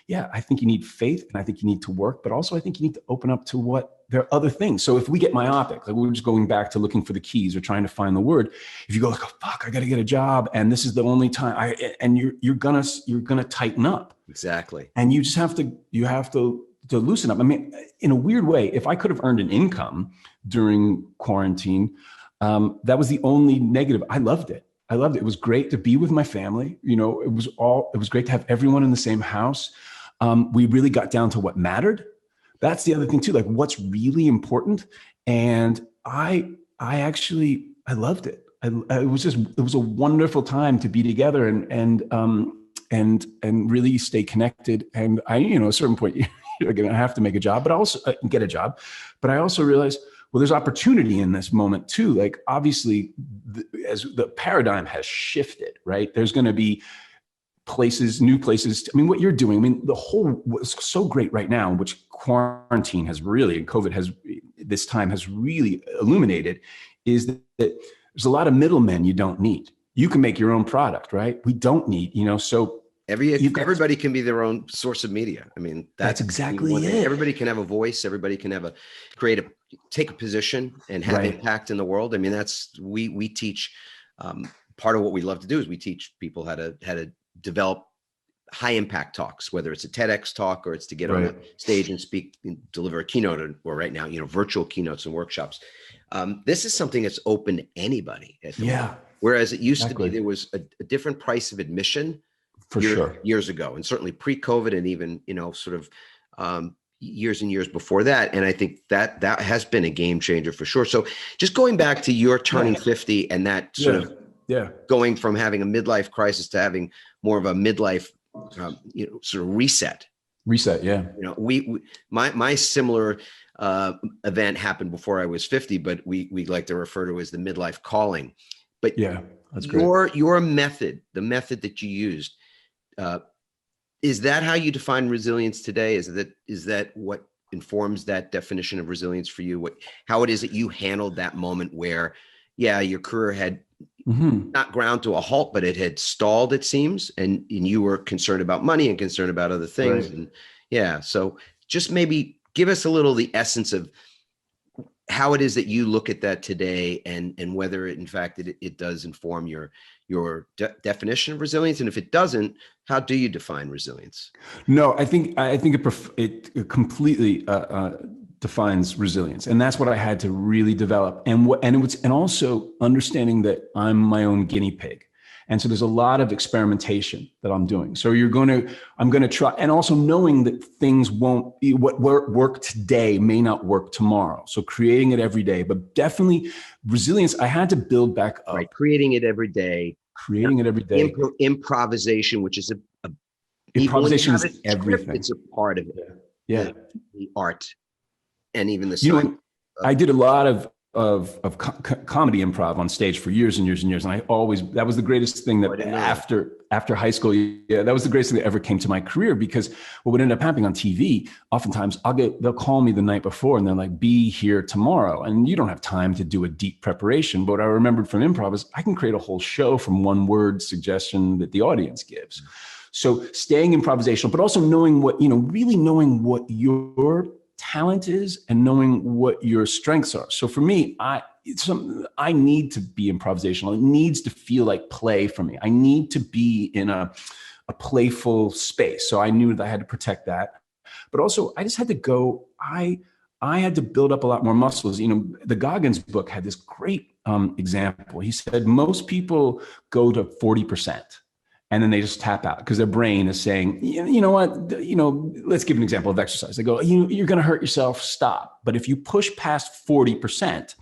yeah, I think you need faith, and I think you need to work, but also I think you need to open up to what there are other things. So if we get myopic, like we're just going back to looking for the keys or trying to find the word, if you go like, oh, fuck, I got to get a job, and this is the only time you're gonna tighten up. Exactly. And you just have to loosen up. I mean, in a weird way, if I could have earned an income during quarantine, that was the only negative. I loved it. It was great to be with my family. It was great to have everyone in the same house. We really got down to what mattered. That's the other thing too, like what's really important. And I loved it. It was a wonderful time to be together and really stay connected. And at a certain point, you're going to have to make a job, but also get a job. But I also realized, well, there's opportunity in this moment too. Like obviously, as the paradigm has shifted, right? There's going to be new places. I mean, what you're doing, what's so great right now, which quarantine has really, and COVID this time has really illuminated, is that there's a lot of middlemen you don't need. You can make your own product, right? We don't need, so everybody can be their own source of media. I mean, that's exactly it. Everybody can have a voice. Everybody can have take a position and have impact in the world. I mean, we teach, part of what we love to do is we teach people how to develop high impact talks, whether it's a TEDx talk or it's to get on a stage and speak, and deliver a keynote, or right now, virtual keynotes and workshops. This is something that's open to anybody. Moment. Whereas it used to be, there was a different price of admission years ago, and certainly pre-COVID, and even, sort of years and years before that. And I think that has been a game changer for sure. So just going back to your turning 50 and that sort of going from having a midlife crisis to having more of a midlife, sort of reset. Yeah. My similar event happened before I was 50, but we like to refer to as the midlife calling. But yeah, that's great. Your method, the method that you used, is that how you define resilience today? Is that what informs that definition of resilience for you? How it is that you handled that moment where, your career had not ground to a halt, but it had stalled, it seems, and you were concerned about money and concerned about other things. Right. And so just maybe give us a little the essence of how it is that you look at that today, and whether it, in fact, it does inform your definition of resilience. And if it doesn't, how do you define resilience? No, I think it completely defines resilience, and that's what I had to really develop. And also understanding that I'm my own guinea pig. And so there's a lot of experimentation that I'm doing. So I'm going to try, and also knowing that things what work today may not work tomorrow. So creating it every day, but definitely resilience, I had to build back up. Right. Creating it every day. Improvisation, which is improvisation is everything. It's a part of it. Yeah. The art and even the science. I did a lot of comedy improv on stage for years and years and years. And that was the greatest thing that after high school, that was the greatest thing that ever came to my career, because what would end up happening on TV, oftentimes they'll call me the night before and they're like, be here tomorrow. And you don't have time to do a deep preparation. But what I remembered from improv is I can create a whole show from one word suggestion that the audience gives. So staying improvisational, but also knowing really knowing what your talent is and knowing what your strengths are. So for me, I need to be improvisational. It needs to feel like play for me. I need to be in a playful space. So I knew that I had to protect that. But also I just had to go, I had to build up a lot more muscles. The Goggins book had this great example. He said, most people go to 40%. And then they just tap out because their brain is saying, you know what, let's give an example of exercise. They go, you're going to hurt yourself, stop. But if you push past 40%,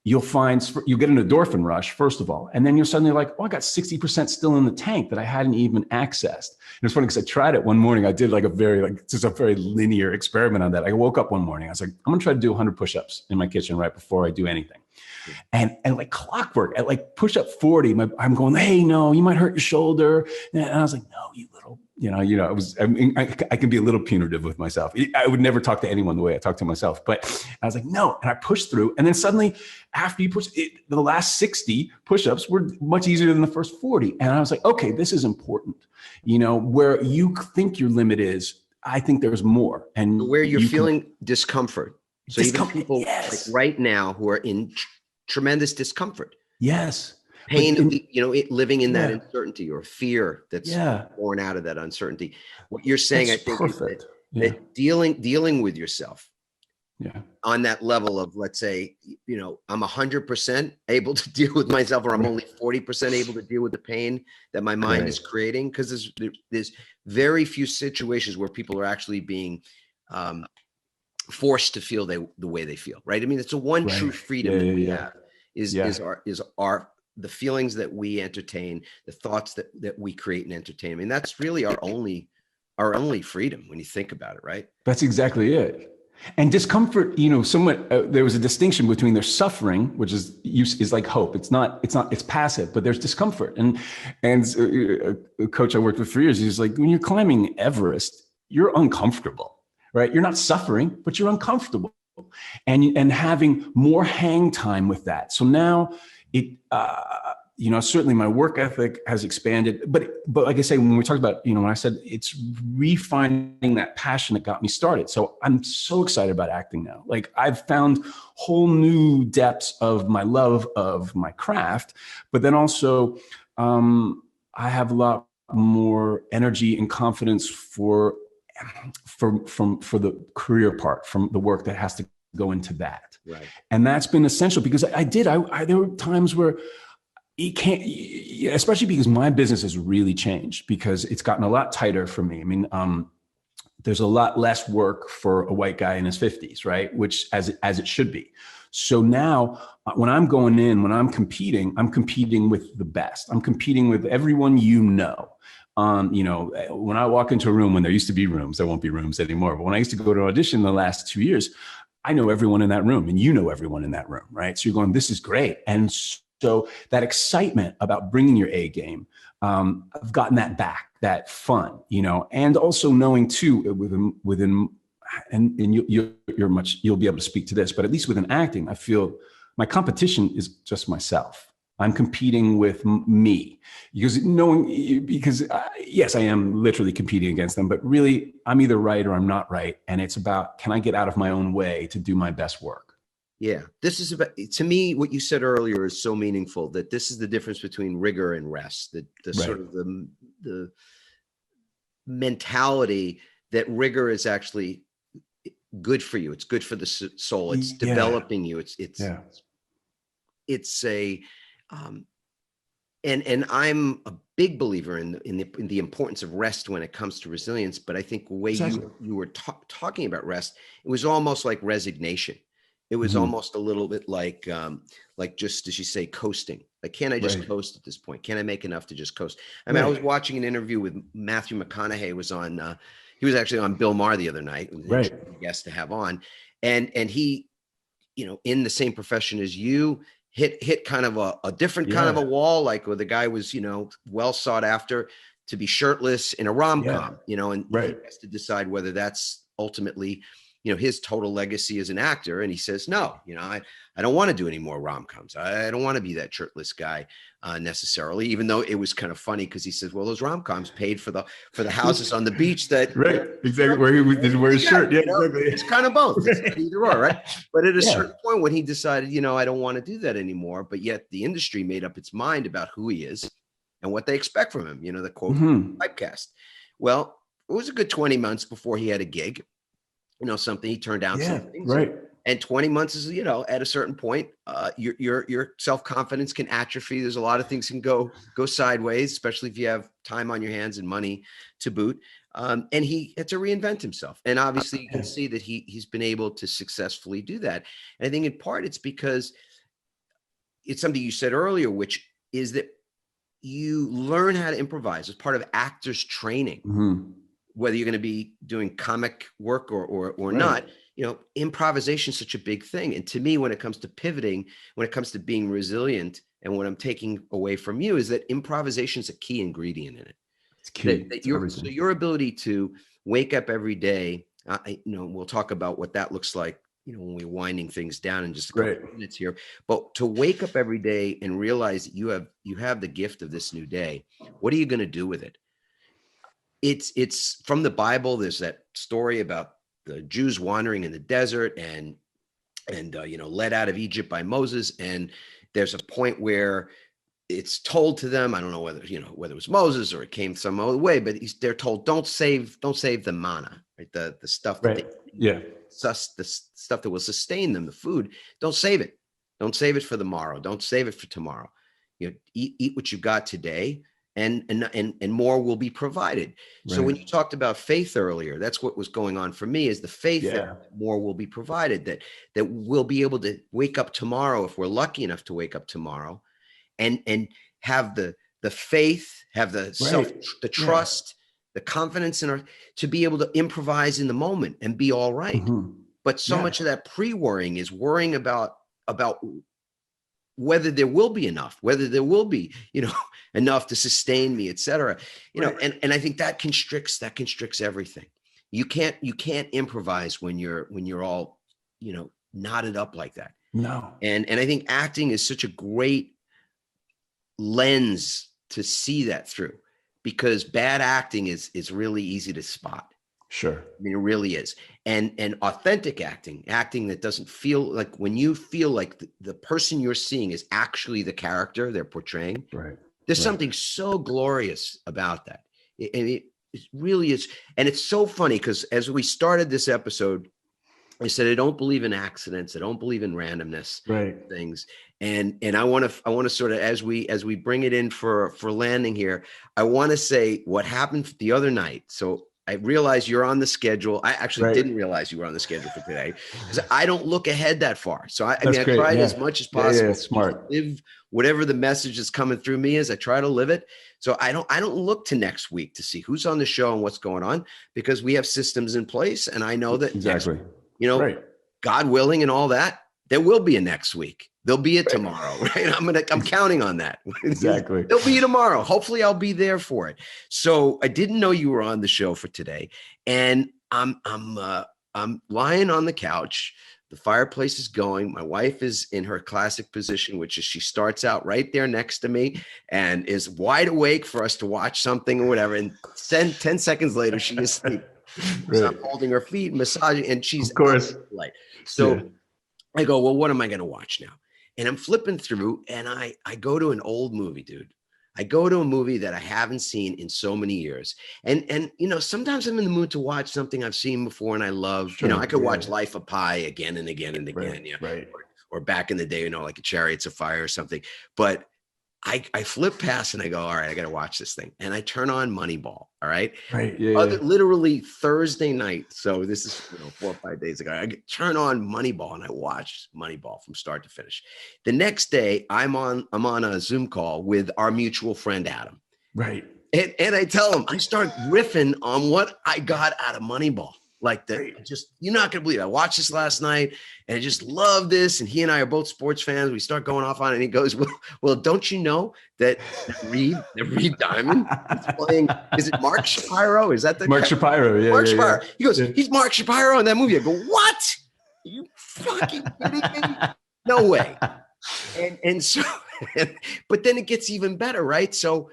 you'll get an endorphin rush, first of all. And then you're suddenly like, I got 60% still in the tank that I hadn't even accessed. And it's funny because I tried it one morning. I did a very linear experiment on that. I woke up one morning. I was like, I'm going to try to do 100 push-ups in my kitchen right before I do anything. And like clockwork, at like push up 40, I'm going, hey, no, you might hurt your shoulder. And I was like, no, you little, I can be a little punitive with myself. I would never talk to anyone the way I talk to myself, but I was like, no. And I pushed through. And then suddenly after you push it, the last 60 push-ups were much easier than the first 40. And I was like, okay, this is important. Where you think your limit is, I think there's more. And where you're feeling discomfort. So even people like right now who are in tremendous discomfort. Yes. Pain, living in that uncertainty or fear that's born out of that uncertainty. What you're saying, that's I think, perfect. Is that dealing with yourself on that level of, let's say, I'm 100% able to deal with myself, or I'm only 40% able to deal with the pain that my mind is creating. Because there's very few situations where people are actually being forced to feel the way they feel, right? I mean, it's a one true freedom that we have is the feelings that we entertain, the thoughts that we create and entertain. I mean, that's really our only freedom when you think about it, right? That's exactly it. And discomfort, somewhat, there was a distinction between their suffering, which is like hope. It's passive, but there's discomfort. And a coach I worked with for years, he's like, when you're climbing Everest, you're uncomfortable. Right? You're not suffering, but you're uncomfortable, and having more hang time with that. So now certainly my work ethic has expanded, but like I say, when we talked about, when I said it's refinding that passion that got me started. So I'm so excited about acting now. Like I've found whole new depths of my love of my craft, but then also I have a lot more energy and confidence for the career part, from the work that has to go into that. Right. And that's been essential because there were times where you can't, especially because my business has really changed because it's gotten a lot tighter for me. I mean, there's a lot less work for a white guy in his 50s, right? Which as it should be. So now when I'm going in, when I'm competing with the best. I'm competing with everyone when I walk into a room, when there used to be rooms, there won't be rooms anymore. But when I used to go to audition the last 2 years, I know everyone in that room and everyone in that room, right? So you're going, this is great. And so that excitement about bringing your A game, I've gotten that back, that fun, and also knowing too within and you'll be able to speak to this, but at least within acting, I feel my competition is just myself. I'm competing with me because yes, I am literally competing against them, but really I'm either right or I'm not right. And it's about, can I get out of my own way to do my best work? Yeah. This is about, to me, what you said earlier is so meaningful, that this is the difference between rigor and rest, the sort of the mentality that rigor is actually good for you. It's good for the soul. It's developing you. It's a, and I'm a big believer in the importance of rest when it comes to resilience. But I think the way you were talking about rest, it was almost like resignation. It was almost a little bit like just, as you say, coasting. Like, can I just coast at this point? Can I make enough to just coast? I mean, I was watching an interview with Matthew McConaughey. He was actually on Bill Maher the other night. Guest to have on, and he in the same profession as you, hit kind of a different kind of a wall, like where the guy was, well sought after to be shirtless in a rom-com, and he has to decide whether that's ultimately, his total legacy as an actor. And he says, no, I don't want to do any more rom-coms. I don't want to be that shirtless guy necessarily, even though it was kind of funny because he says, well, those rom-coms paid for the houses on the beach that exactly where he didn't wear his shirt. Exactly. It's kind of both. It's either or, right? But at a certain point when he decided, I don't want to do that anymore, but yet the industry made up its mind about who he is and what they expect from him, the quote typecast. Well, it was a good 20 months before he had a gig. Something he turned down. Right. And 20 months is, at a certain point, your self-confidence can atrophy. There's a lot of things can go sideways, especially if you have time on your hands and money to boot. And he had to reinvent himself. And obviously you can see that he's been able to successfully do that. And I think in part it's because it's something you said earlier, which is that you learn how to improvise as part of actors training. Whether you're going to be doing comic work or not, improvisation is such a big thing. And to me, when it comes to pivoting, when it comes to being resilient, and what I'm taking away from you is that improvisation is a key ingredient in it. It's key. So your ability to wake up every day, we'll talk about what that looks like, when we're winding things down in just a couple of minutes here, but to wake up every day and realize that you have the gift of this new day. What are you going to do with it? It's from the Bible. There's that story about the Jews wandering in the desert and led out of Egypt by Moses. And there's a point where it's told to them, I don't know whether it was Moses or it came some other way, but they're told, don't save the manna, right? The stuff that the stuff that will sustain them, the food. Don't save it. Don't save it for the morrow. Don't save it for tomorrow. Eat what you got today. And more will be provided. Right. So when you talked about faith earlier, that's what was going on for me, is the faith that more will be provided, that we'll be able to wake up tomorrow, if we're lucky enough to wake up tomorrow, and have the faith, have the the trust, the confidence to be able to improvise in the moment and be all right. But so much of that pre-worrying is worrying about whether there will be enough, whether there will be, enough to sustain me, et cetera, and I think that constricts everything. You can't improvise when you're all, knotted up like that. No. And I think acting is such a great lens to see that through, because bad acting is really easy to spot. Sure. I mean, it really is. And authentic acting that doesn't feel like, when you feel like the person you're seeing is actually the character they're portraying. Right. There's something so glorious about that. It really is. And it's so funny because as we started this episode, I said, I don't believe in accidents. I don't believe in randomness. Things. And I want to sort of, as we bring it in for landing here, I want to say what happened the other night. So I realize you're on the schedule. I actually didn't realize you were on the schedule for today, because I don't look ahead that far. So I tried as much as possible. Smart. To live whatever the message is coming through me is. I try to live it. So I don't look to next week to see who's on the show and what's going on, because we have systems in place. And I know that God willing and all that, there will be a next week. There'll be a tomorrow, right? I'm counting on that. Exactly. There'll be a tomorrow. Hopefully I'll be there for it. So I didn't know you were on the show for today. And I'm lying on the couch. The fireplace is going. My wife is in her classic position, which is she starts out right there next to me and is wide awake for us to watch something or whatever. And 10 seconds later, she is asleep. So I'm holding her feet, massaging, and she's, of course, light. So I go, well, what am I going to watch now? And I'm flipping through, and I go to an old movie, dude. I go to a movie that I haven't seen in so many years. And sometimes I'm in the mood to watch something I've seen before and I love. I could watch Life of Pi again and again and again. Or back in the day, like a Chariots of Fire or something. But I flip past and I go, all right, I got to watch this thing. And I turn on Moneyball. All right. Literally Thursday night. So this is 4 or 5 days ago. I turn on Moneyball and I watch Moneyball from start to finish. The next day I'm on a Zoom call with our mutual friend, Adam. Right. And I tell him, I start riffing on what I got out of Moneyball. Like you're not going to believe it. I watched this last night and I just love this. And he and I are both sports fans. We start going off on it. And he goes, well, don't you know that Reed Diamond is playing, is it Mark Shapiro? Is that the Mark Shapiro? Yeah. Mark Shapiro. Yeah. He goes, he's Mark Shapiro in that movie. I go, what? Are you fucking kidding me? No way. And so, but then it gets even better, right? So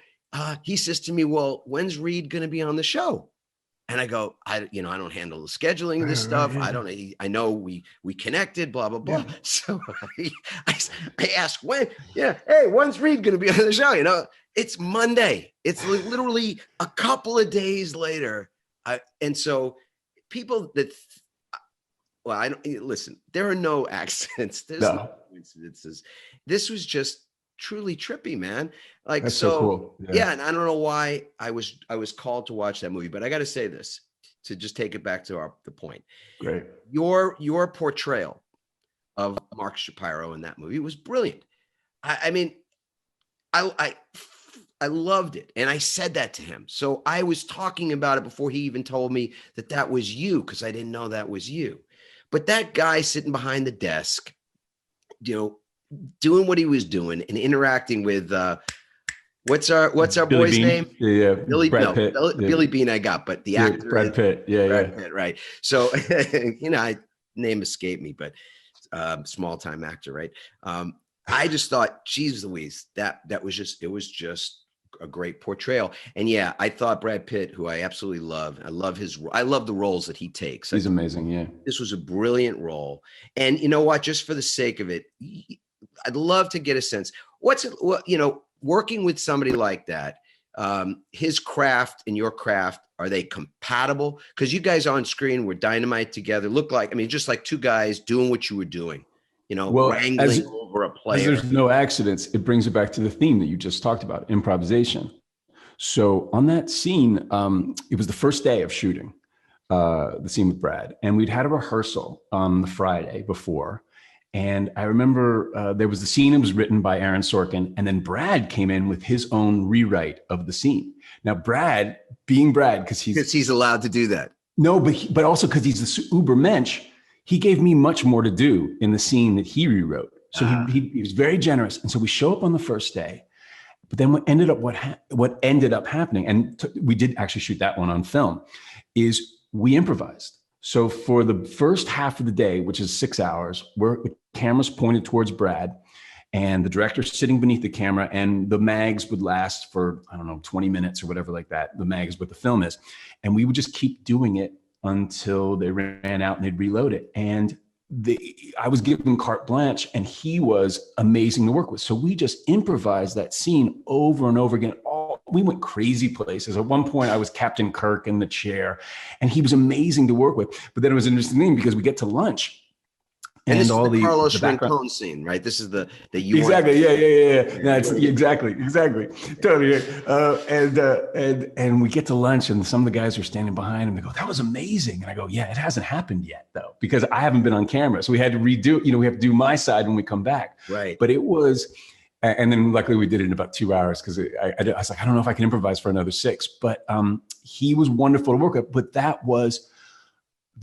he says to me, well, when's Reed going to be on the show? And I go, I don't handle the scheduling of this stuff. I know we connected, blah, blah, blah. Yeah. So I ask when, hey, when's Reed going to be on the show? It's Monday. It's literally a couple of days later. And so people that, listen, there are no accidents. There's no coincidences. This was just truly trippy, man. Like, that's so cool. Yeah. And I don't know why I was called to watch that movie, but I got to say this to just take it back to the point. Great. Your portrayal of Mark Shapiro in that movie was brilliant. I mean, I loved it. And I said that to him. So I was talking about it before he even told me that was you, because I didn't know that was you. But that guy sitting behind the desk, doing what he was doing and interacting with what's our Billy boy's Bean. Name? Yeah, Brad Pitt. Billy Bean I got, but the actor Brad Pitt. Brad Pitt, right. So name escaped me, but small time actor, right? I just thought, geez Louise, it was just a great portrayal. And yeah, I thought Brad Pitt, who I absolutely love, I love the roles that he takes. He's amazing. Yeah. This was a brilliant role. And you know what, just for the sake of it, I'd love to get a sense. Working with somebody like that, his craft and your craft, are they compatible? Because you guys on screen were dynamite together. Look like, just like two guys doing what you were doing, wrangling over a player. There's no accidents. It brings it back to the theme that you just talked about, improvisation. So on that scene, it was the first day of shooting the scene with Brad, and we'd had a rehearsal on the Friday before. And I remember there was the scene that was written by Aaron Sorkin, and then Brad came in with his own rewrite of the scene. Now, Brad, being Brad, because he's allowed to do that. No, but also because he's the uber mensch, he gave me much more to do in the scene that he rewrote. So he was very generous. And so we show up on the first day, but then what ended up happening, and we did actually shoot that one on film, is we improvised. So for the first half of the day, which is 6 hours, the camera's pointed towards Brad and the director's sitting beneath the camera, and the mags would last for, 20 minutes or whatever like that, the mags, what the film is. And we would just keep doing it until they ran out and they'd reload it. And I was given carte blanche, and he was amazing to work with. So we just improvised that scene over and over again. We went crazy places. At one point, I was Captain Kirk in the chair, and he was amazing to work with. But then it was an interesting thing because we get to lunch. And this is the Carlos Rincon scene, right? This is the you exactly, yeah. That's exactly, totally. And we get to lunch, and some of the guys are standing behind, and they go, "That was amazing." And I go, "Yeah, it hasn't happened yet, though, because I haven't been on camera, so we had to redo. We have to do my side when we come back." Right. But it was, and then luckily we did it in about 2 hours because I was like, I don't know if I can improvise for another 6. But he was wonderful to work with. But that was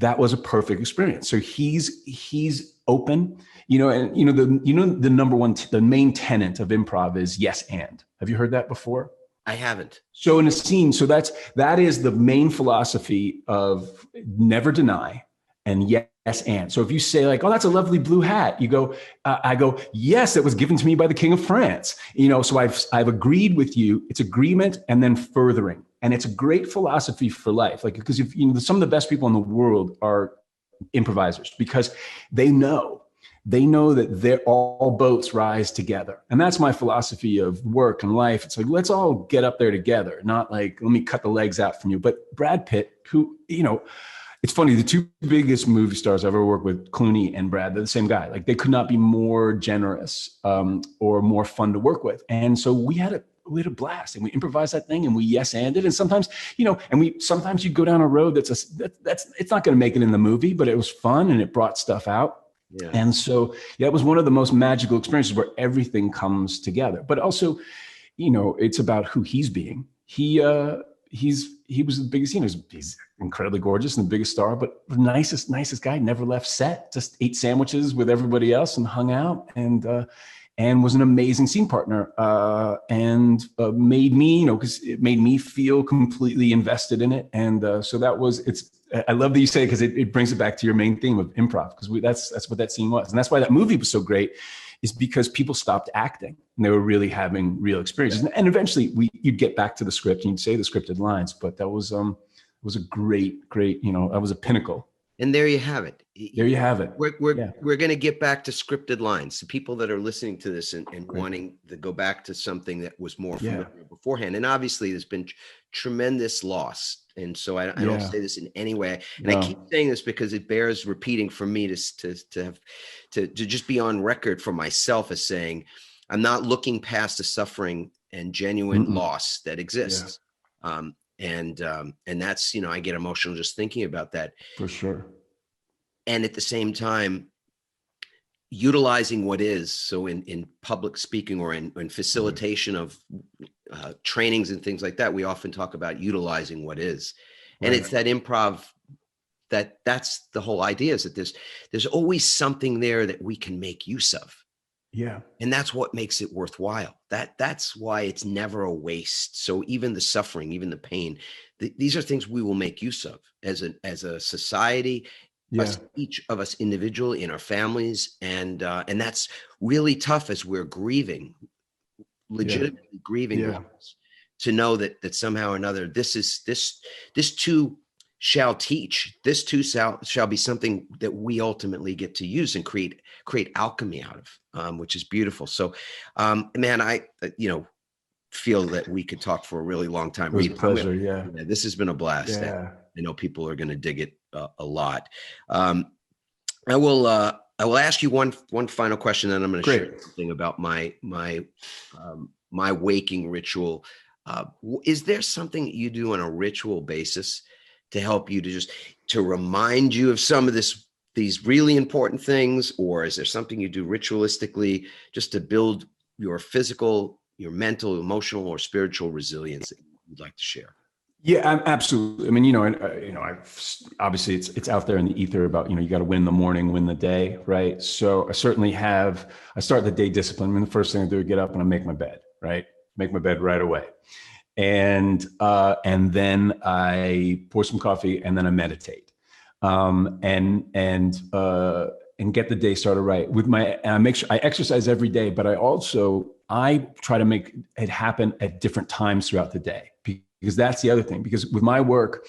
a perfect experience. So he's open, and the number one, the main tenet of improv is yes and. Have you heard that before? I haven't. So in a scene, so that is the main philosophy of never deny and yes and. So if you say like, "Oh, that's a lovely blue hat," you go, I go, "Yes, it was given to me by the King of France." So I've agreed with you. It's agreement and then furthering. And it's a great philosophy for life. Like, because if some of the best people in the world are improvisers, because they know that all boats rise together. And that's my philosophy of work and life. It's like, let's all get up there together, not like, let me cut the legs out from you. But Brad Pitt, who, it's funny, the two biggest movie stars I've ever worked with, Clooney and Brad, they're the same guy. Like, they could not be more generous or more fun to work with. And so we had a blast, and we improvised that thing, and we yes-anded. And sometimes, sometimes you go down a road that's it's not going to make it in the movie, but it was fun and it brought stuff out. Yeah. And so, it was one of the most magical experiences where everything comes together. But also, it's about who he's being. he was the biggest, he's incredibly gorgeous and the biggest star, but the nicest guy, never left set, just ate sandwiches with everybody else and hung out, and was an amazing scene partner, and made me, because it made me feel completely invested in it. And so I love that you say it, because it brings it back to your main theme of improv, because that's what that scene was. And that's why that movie was so great, is because people stopped acting and they were really having real experiences. Yeah. And eventually you'd get back to the script and you'd say the scripted lines, but that was a great, that was a pinnacle. And there you have it. There you have it. We're going to get back to scripted lines. So people that are listening to this and wanting to go back to something that was more familiar beforehand. And obviously there's been tremendous loss. And so I don't say this in any way. And I keep saying this because it bears repeating for me to just be on record for myself as saying, I'm not looking past the suffering and genuine loss that exists. Yeah. And that's, I get emotional just thinking about that. For sure. And at the same time, utilizing what is. So in public speaking or in facilitation of trainings and things like that, we often talk about utilizing what is. And it's that improv, that's the whole idea, is that there's always something there that we can make use of. Yeah. And that's what makes it worthwhile. That's why it's never a waste. So even the suffering, even the pain, these are things we will make use of as a society, each of us individually, in our families. And that's really tough as we're grieving, legitimately grieving loss, to know that somehow or another, this too shall teach. This too shall be something that we ultimately get to use and create alchemy out of, which is beautiful. So, man, I feel that we could talk for a really long time. It was a pleasure. Yeah, this has been a blast. Yeah. I know people are going to dig it a lot. I will ask you one final question, and I'm going to share something about my waking ritual. Is there something that you do on a ritual basis to help you to remind you of some of these really important things? Or is there something you do ritualistically just to build your physical, your mental, emotional, or spiritual resilience that you'd like to share? Yeah, absolutely. I mean, obviously it's out there in the ether about, you got to win the morning, win the day, right? So I certainly I start the day discipline. I mean, the first thing I do is get up and I make my bed, right? Make my bed right away. And then I pour some coffee and then I meditate, and get the day started right I make sure I exercise every day, but I try to make it happen at different times throughout the day, because that's the other thing. Because with my work,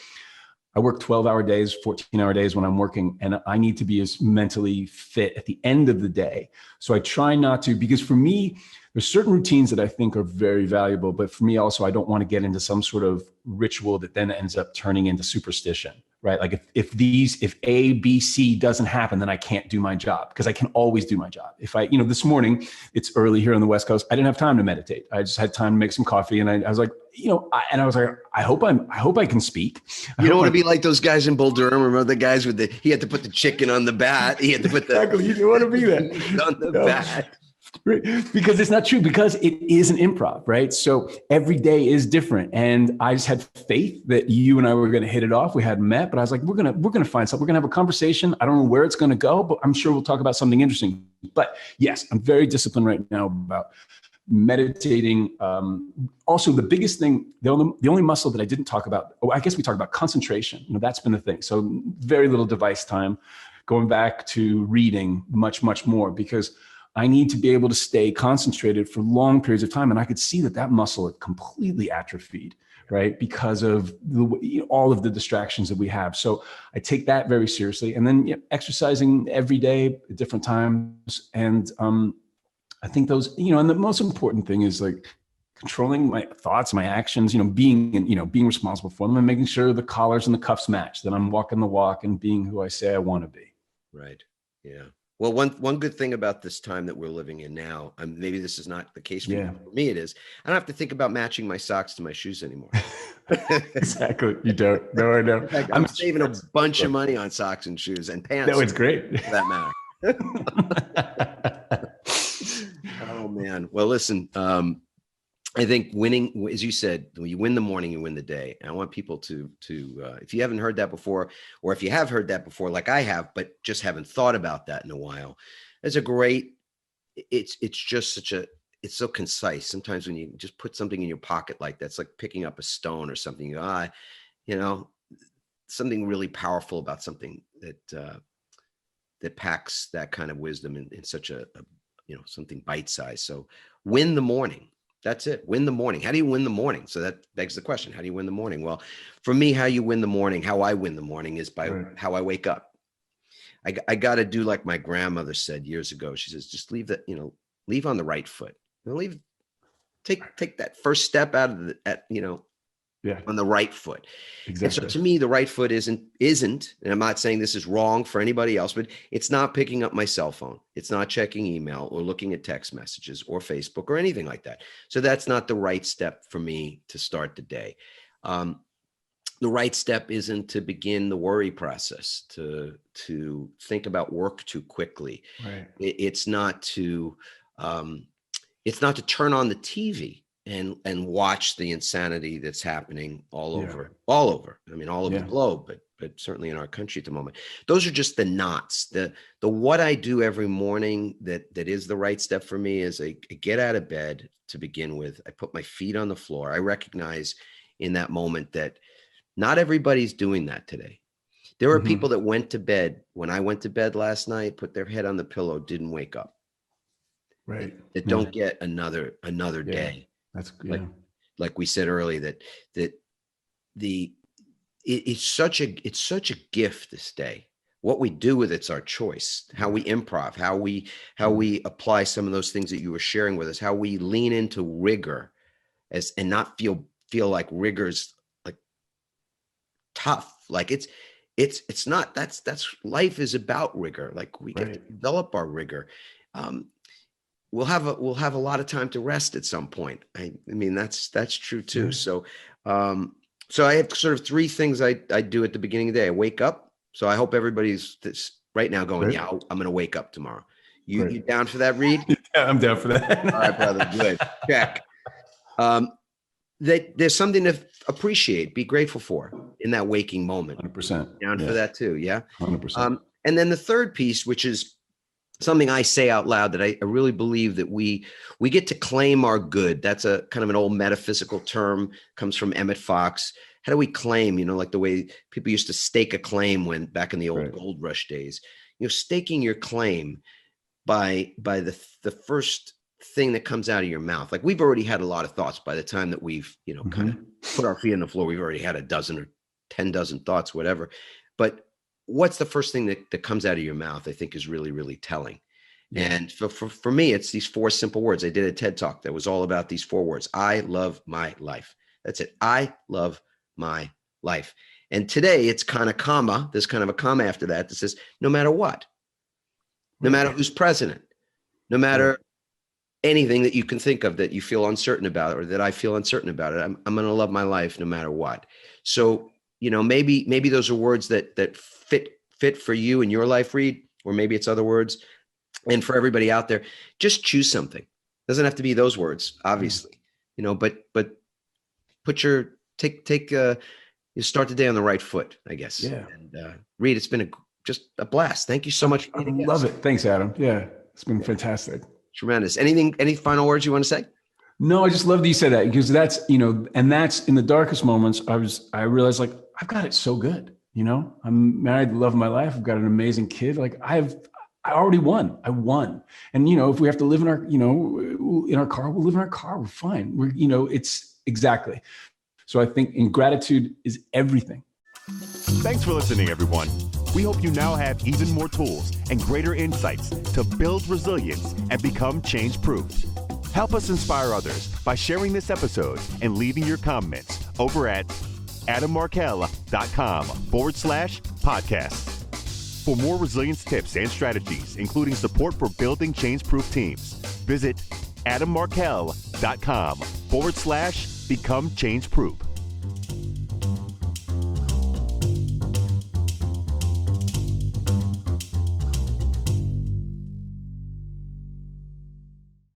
I work 12-hour days, 14-hour days when I'm working, and I need to be as mentally fit at the end of the day. So I try not to, because for me, there's certain routines that I think are very valuable, but for me also, I don't want to get into some sort of ritual that then ends up turning into superstition, right? Like if A, B, C doesn't happen, then I can't do my job, because I can always do my job. If this morning, it's early here on the West Coast, I didn't have time to meditate. I just had time to make some coffee, and I was like, I hope I can speak. You don't want to be like those guys in Bull Durham. Remember the guys he had to put the chicken on the bat. He had to put exactly. You don't want to be that on the bat. Right. Because it's not true, because it is an improv, right? So every day is different. And I just had faith that you and I were going to hit it off. We hadn't met, but I was like, we're going to find something. We're going to have a conversation. I don't know where it's going to go, but I'm sure we'll talk about something interesting. But yes, I'm very disciplined right now about meditating. Also, the biggest thing, the only muscle that I didn't talk about, I guess we talked about concentration. That's been the thing. So very little device time, going back to reading much, much more, because I need to be able to stay concentrated for long periods of time. And I could see that muscle had completely atrophied, right? Because of all of the distractions that we have. So I take that very seriously. And then exercising every day at different times. And I think those, and the most important thing is like controlling my thoughts, my actions, being responsible for them, and making sure the collars and the cuffs match, that I'm walking the walk and being who I say I want to be. Right. Yeah. Well, one good thing about this time that we're living in now, maybe this is not the case for you, for me it is, I don't have to think about matching my socks to my shoes anymore. Exactly. You don't. No, I know. Fact, I'm saving a bunch of money on socks and shoes and pants. No, it's great. For that matter. Oh, man. Well, listen, I think winning, as you said, when you win the morning, you win the day. And I want people to if you haven't heard that before, or if you have heard that before, like I have, but just haven't thought about that in a while, it's a great, it's just it's so concise. Sometimes when you just put something in your pocket like that's like picking up a stone or something, you go, you know, something really powerful about something that packs that kind of wisdom in such a something bite-sized. So win the morning. That's it. Win the morning. How do you win the morning? So that begs the question, how do you win the morning? Well, for me, how you win the morning, how I win the morning is by how I wake up. I got to do like my grandmother said years ago. She says, just leave leave on the right foot. Take that first step out of on the right foot. Exactly. And so to me, the right foot isn't, and I'm not saying this is wrong for anybody else, but it's not picking up my cell phone. It's not checking email or looking at text messages or Facebook or anything like that. So that's not the right step for me to start the day. The right step isn't to begin the worry process, to think about work too quickly. Right. It's not to turn on the TV and watch the insanity that's happening all over. I mean, all over the globe, but certainly in our country at the moment. Those are just the knots. The what I do every morning that is the right step for me is I get out of bed to begin with. I put my feet on the floor. I recognize in that moment that not everybody's doing that today. There are people that went to bed when I went to bed last night, put their head on the pillow, didn't wake up. Right. That don't get another day. That's good. Like we said earlier, it's such a gift this day. What we do with it's our choice. How we improv, how we apply some of those things that you were sharing with us, how we lean into rigor and not feel like rigor's like tough. Like it's not, that's life is about rigor. Like we get to develop our rigor. We'll have a lot of time to rest at some point. I mean, that's true too. So I have sort of three things I do at the beginning of the day. I wake up. So I hope everybody's right now going, yeah, I'm going to wake up tomorrow. You down for that, Reed? Yeah, I'm down for that. All right, brother. Good. Check. There's something to appreciate, be grateful for in that waking moment. 100%. Down for that too. Yeah. 100%. And then the third piece, which is something I say out loud, that I really believe that we get to claim our good. That's a kind of an old metaphysical term, comes from Emmett Fox. How do we claim, like the way people used to stake a claim when back in the old gold rush days, staking your claim by the first thing that comes out of your mouth. Like we've already had a lot of thoughts by the time that we've, kind of put our feet on the floor. We've already had a dozen or 10 dozen thoughts, whatever. But what's the first thing that comes out of your mouth, I think is really, really telling. Yeah. And for me, it's these four simple words. I did a TED Talk that was all about these four words. I love my life. That's it. I love my life. And today it's kind of comma. There's kind of a comma after that says, no matter what, no matter who's president, no matter anything that you can think of that you feel uncertain about, or that I feel uncertain about it, I'm going to love my life no matter what. So, maybe those are words that fit for you in your life, Reed, or maybe it's other words. And for everybody out there, just choose something. Doesn't have to be those words, obviously, but put you start the day on the right foot, I guess. Yeah. And Reed, it's been just a blast. Thank you so much. I love it. Thanks, Adam. Yeah, it's been fantastic. Tremendous. Any final words you want to say? No, I just love that you said that, because that's, and that's in the darkest moments. I realized like, I've got it so good. I'm married, the love of my life. I've got an amazing kid. Like I already won. I won. And, if we have to live in our, in our car, we'll live in our car. We're fine. It's exactly. So I think gratitude is everything. Thanks for listening, everyone. We hope you now have even more tools and greater insights to build resilience and become change-proof. Help us inspire others by sharing this episode and leaving your comments over at adammarkel.com/podcast. For more resilience tips and strategies, including support for building change-proof teams, visit adammarkel.com/become change-proof.